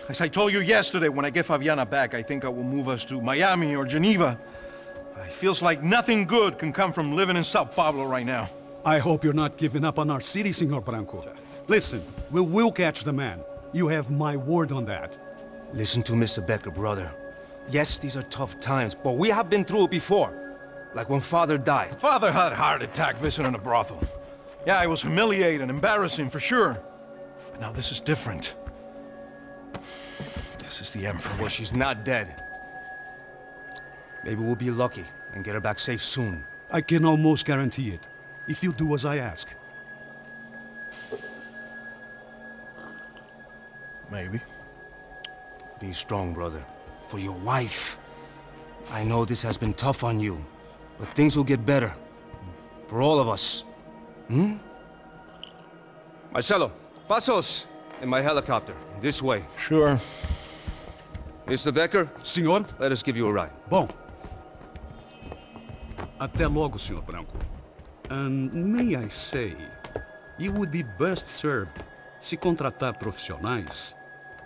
As I told you yesterday, when I get Fabiana back, I think I will move us to Miami or Geneva. It feels like nothing good can come from living in Sao Paulo right now. I hope you're not giving up on our city, Senor Branco. Listen, we will catch the man. You have my word on that. Listen to Mr. Becker, brother. Yes, these are tough times, but we have been through it before. Like when Father died. Father had a heart attack visiting a brothel. Yeah, it was humiliating, embarrassing, for sure. But now this is different. This is the end for me. Well, she's not dead. Maybe we'll be lucky and get her back safe soon. I can almost guarantee it, if you do as I ask. Maybe. Be strong, brother. For your wife. I know this has been tough on you, but things will get better. For all of us. Hmm? Marcelo, pasos in my helicopter. This way. Sure. Mr. Becker? Senhor? Let us give you a ride. Bom. Até logo, Senhor Branco. And may I say, you would be best served se contratar profissionais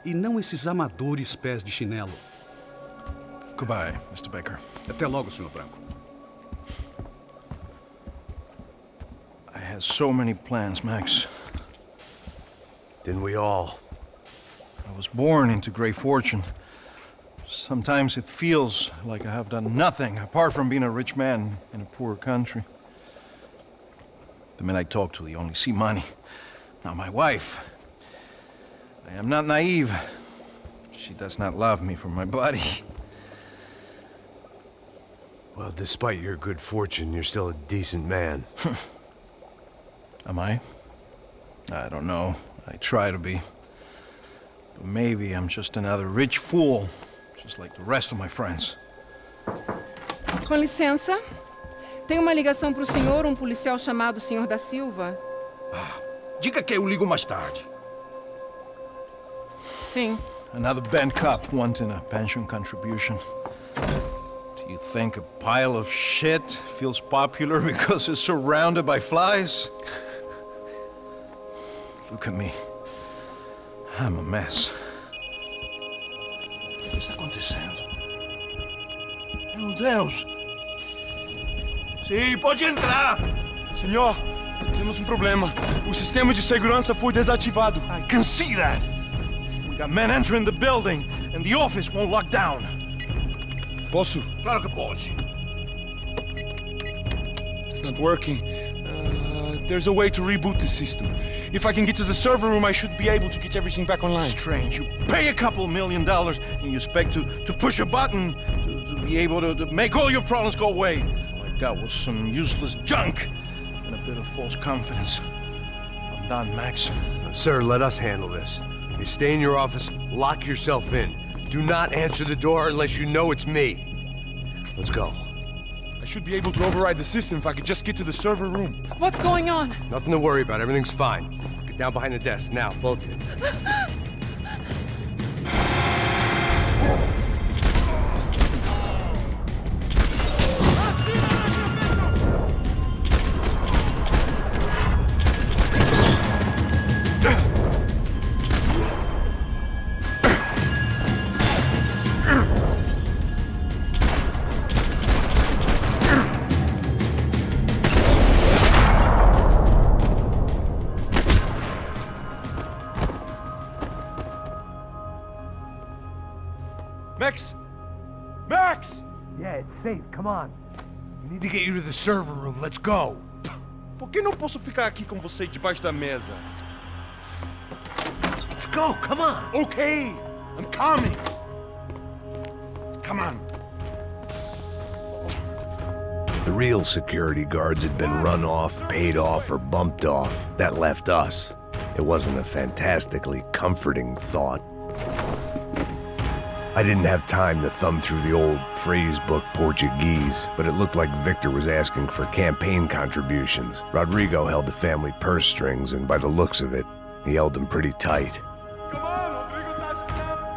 e não esses amadores pés de chinelo. Goodbye, Mr. Baker. Até logo, Senhor Branco. I had so many plans, Max. Didn't we all? I was born into great fortune. Sometimes it feels like I have done nothing apart from being a rich man in a poor country. The men I talk to, they only see money. Now my wife, I am not naive. She does not love me for my body. Well, despite your good fortune, you're still a decent man. Am I? I don't know. I try to be. But maybe I'm just another rich fool, just like the rest of my friends. Com licença. Tem uma ligação para o senhor, um policial chamado Senhor da Silva. Diga que eu ligo mais tarde. Sim. Another bent cop wanting a pension contribution. Do you think a pile of shit feels popular because it's surrounded by flies? Look at me. I'm a mess. O que está acontecendo? Meu Deus! Sim, pode entrar! Senhor, temos um problema. O sistema de segurança foi desativado. I can see that! We got men entering the building, and the office won't lock down. Posso? Claro que pode. It's not working. There's a way to reboot the system. If I can get to the server room, I should be able to get everything back online. Strange. You pay a couple $1 million, and you expect to push a button to be able to make all your problems go away. All I got was some useless junk and a bit of false confidence. I'm done, Max. Sir, let us handle this. You stay in your office, lock yourself in. Do not answer the door unless you know it's me. Let's go. I should be able to override the system if I could just get to the server room. What's going on? Nothing to worry about. Everything's fine. Get down behind the desk. Now, both of you. Max! Max! Yeah, it's safe. Come on. We need to get you to the server room. Let's go. Por que não posso ficar aqui com você debaixo da mesa? Let's go. Come on. Okay, I'm coming. Come on. The real security guards had been run off, paid off, or bumped off. That left us. It wasn't a fantastically comforting thought. I didn't have time to thumb through the old phrase book Portuguese, but it looked like Victor was asking for campaign contributions. Rodrigo held the family purse strings, and by the looks of it, he held them pretty tight.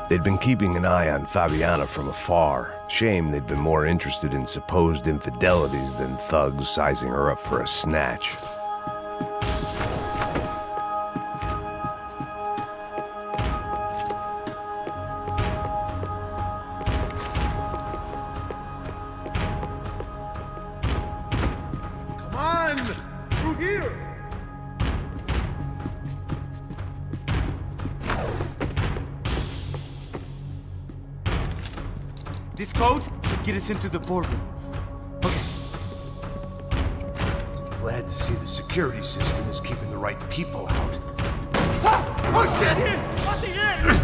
They'd been keeping an eye on Fabiana from afar. Shame they'd been more interested in supposed infidelities than thugs sizing her up for a snatch. Come on! Through here! This code should get us into the boardroom. Glad to see the security system is keeping the right people out. Oh shit! What the hell?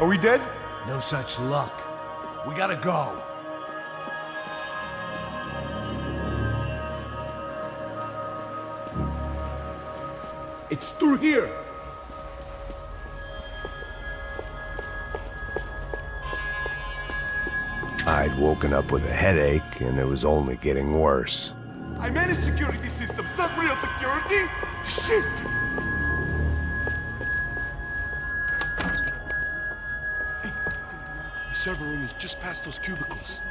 Are we dead? No such luck. We gotta go. It's through here. I'd woken up with a headache, and it was only getting worse. I manage security systems, not real security. Shit! Hey, the server room is just past those cubicles.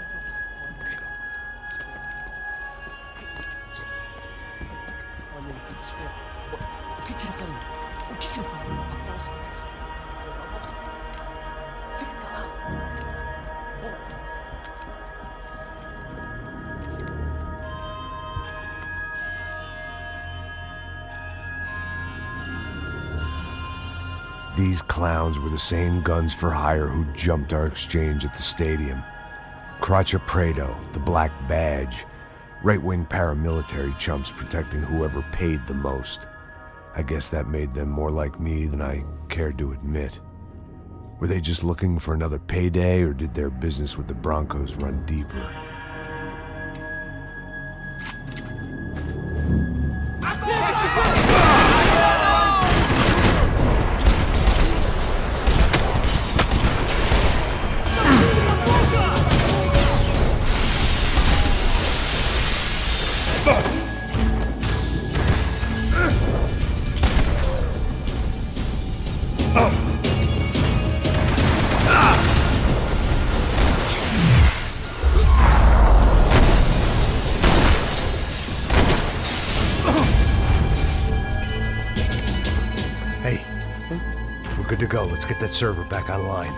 O que eu falei? O que eu falei? Fica calado. These clowns were the same guns for hire who jumped our exchange at the stadium. Craccia Prado, the Black Badge, right-wing paramilitary chumps protecting whoever paid the most. I guess that made them more like me than I cared to admit. Were they just looking for another payday, or did their business with the Broncos run deeper? Good to go. Let's get that server back online.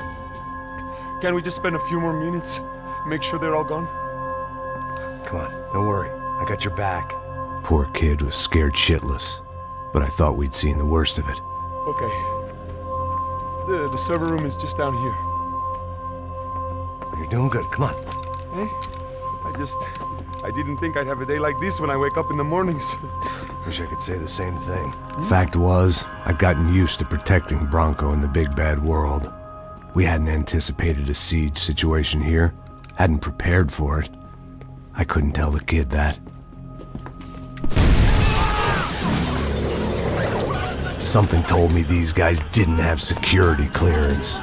Can we just spend a few more minutes? Make sure they're all gone? Come on, don't worry. I got your back. Poor kid was scared shitless, but I thought we'd seen the worst of it. Okay. The server room is just down here. You're doing good. Come on. Hey, I didn't think I'd have a day like this when I wake up in the mornings. Wish I could say the same thing. Fact was, I'd gotten used to protecting Bronco in the big bad world. We hadn't anticipated a siege situation here, hadn't prepared for it. I couldn't tell the kid that. Something told me these guys didn't have security clearance.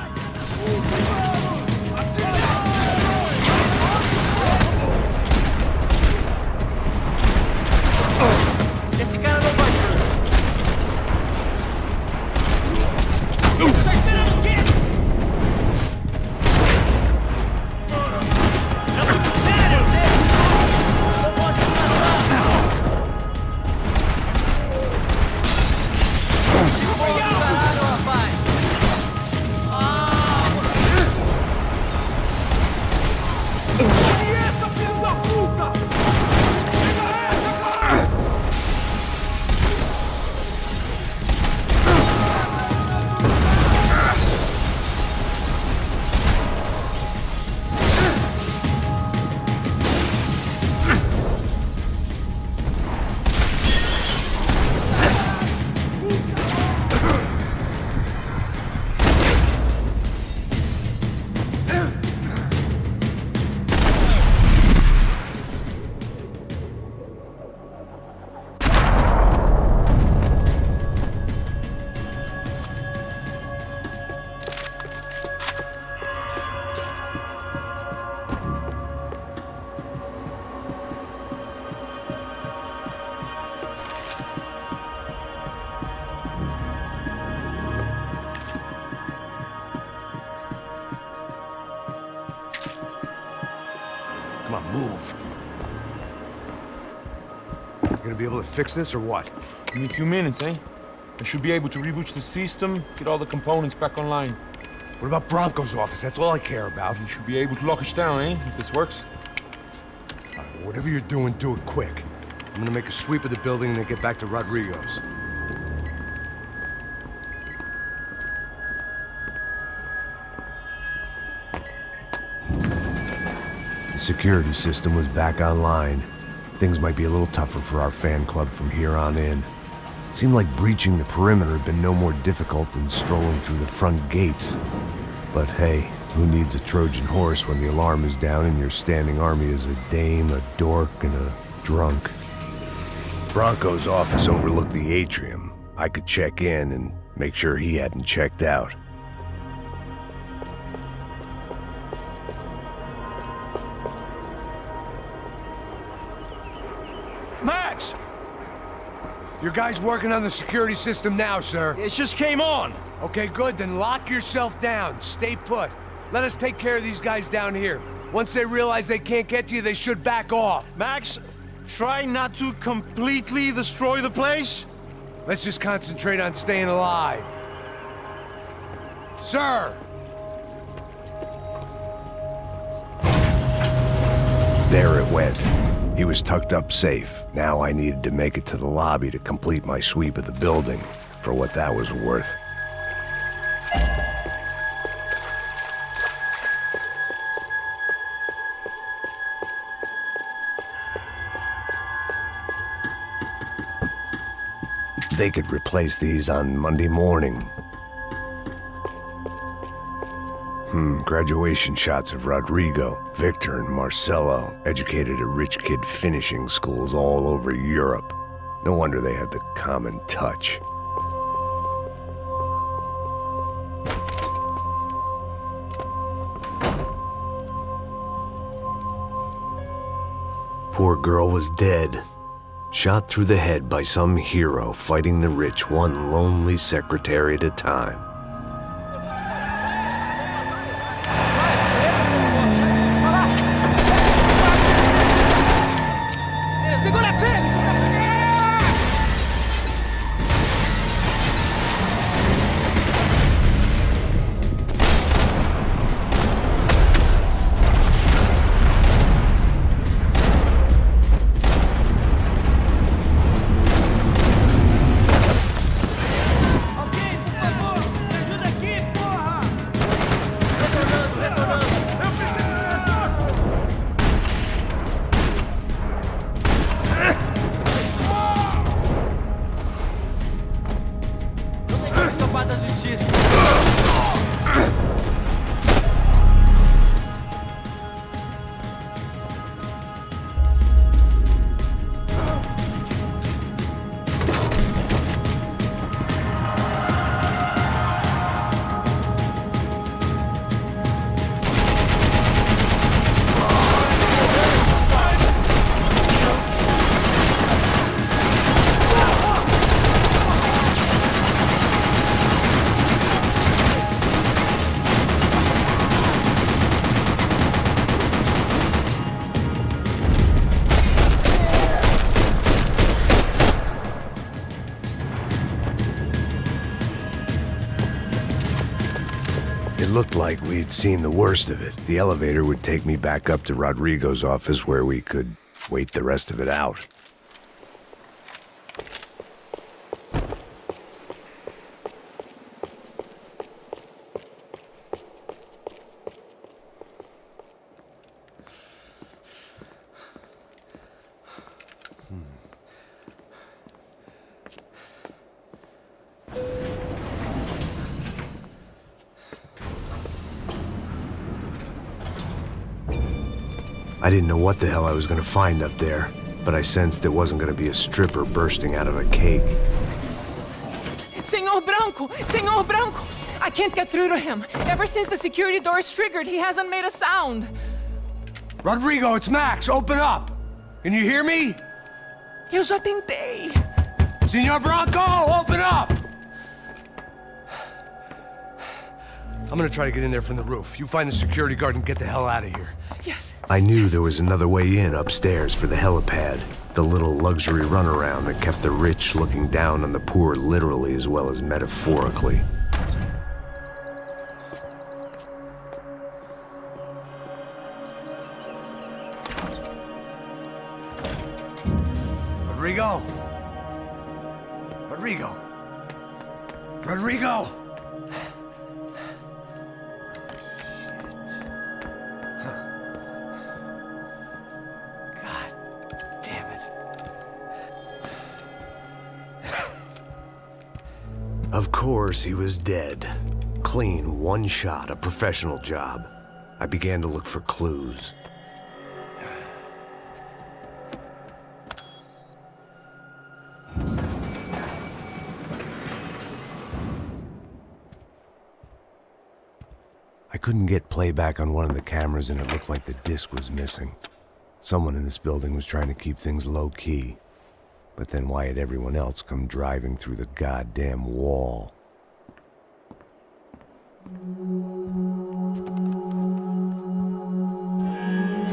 be able to fix this or what? Give me a few minutes, eh? I should be able to reboot the system, get all the components back online. What about Bronco's office? That's all I care about. You should be able to lock us down, eh? If this works. All right, whatever you're doing, do it quick. I'm gonna make a sweep of the building and then get back to Rodrigo's. The security system was back online. Things might be a little tougher for our fan club from here on in. Seemed like breaching the perimeter had been no more difficult than strolling through the front gates. But hey, who needs a Trojan horse when the alarm is down and your standing army is a dame, a dork, and a drunk? Bronco's office overlooked the atrium. I could check in and make sure he hadn't checked out. Max! Your guy's working on the security system now, sir. It just came on. Okay, good. Then lock yourself down. Stay put. Let us take care of these guys down here. Once they realize they can't get to you, they should back off. Max, try not to completely destroy the place. Let's just concentrate on staying alive. Sir! There it went. He was tucked up safe. Now I needed to make it to the lobby to complete my sweep of the building, for what that was worth. They could replace these on Monday morning. Graduation shots of Rodrigo, Victor, and Marcelo, educated at rich kid finishing schools all over Europe. No wonder they had the common touch. Poor girl was dead. Shot through the head by some hero fighting the rich one lonely secretary at a time. It looked like we'd seen the worst of it. The elevator would take me back up to Rodrigo's office where we could wait the rest of it out. I didn't know what the hell I was gonna find up there, but I sensed it wasn't gonna be a stripper bursting out of a cake. Senor Branco! Senor Branco! I can't get through to him. Ever since the security door is triggered, he hasn't made a sound. Rodrigo, it's Max! Open up! Can you hear me? Eu já tentei. Senor Branco, open up! I'm gonna try to get in there from the roof. You find the security guard and get the hell out of here. Yes. I knew there was another way in upstairs for the helipad, the little luxury runaround that kept the rich looking down on the poor literally as well as metaphorically. Rodrigo! Rodrigo! Rodrigo! Of course, he was dead. Clean, one shot, a professional job. I began to look for clues. I couldn't get playback on one of the cameras and it looked like the disc was missing. Someone in this building was trying to keep things low-key. But then why had everyone else come driving through the goddamn wall?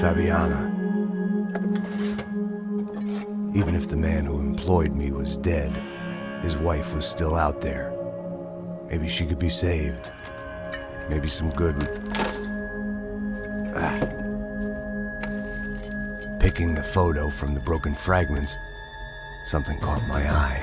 Fabiana. Even if the man who employed me was dead, his wife was still out there. Maybe she could be saved. Maybe some good would... Picking the photo from the broken fragments, something caught my eye.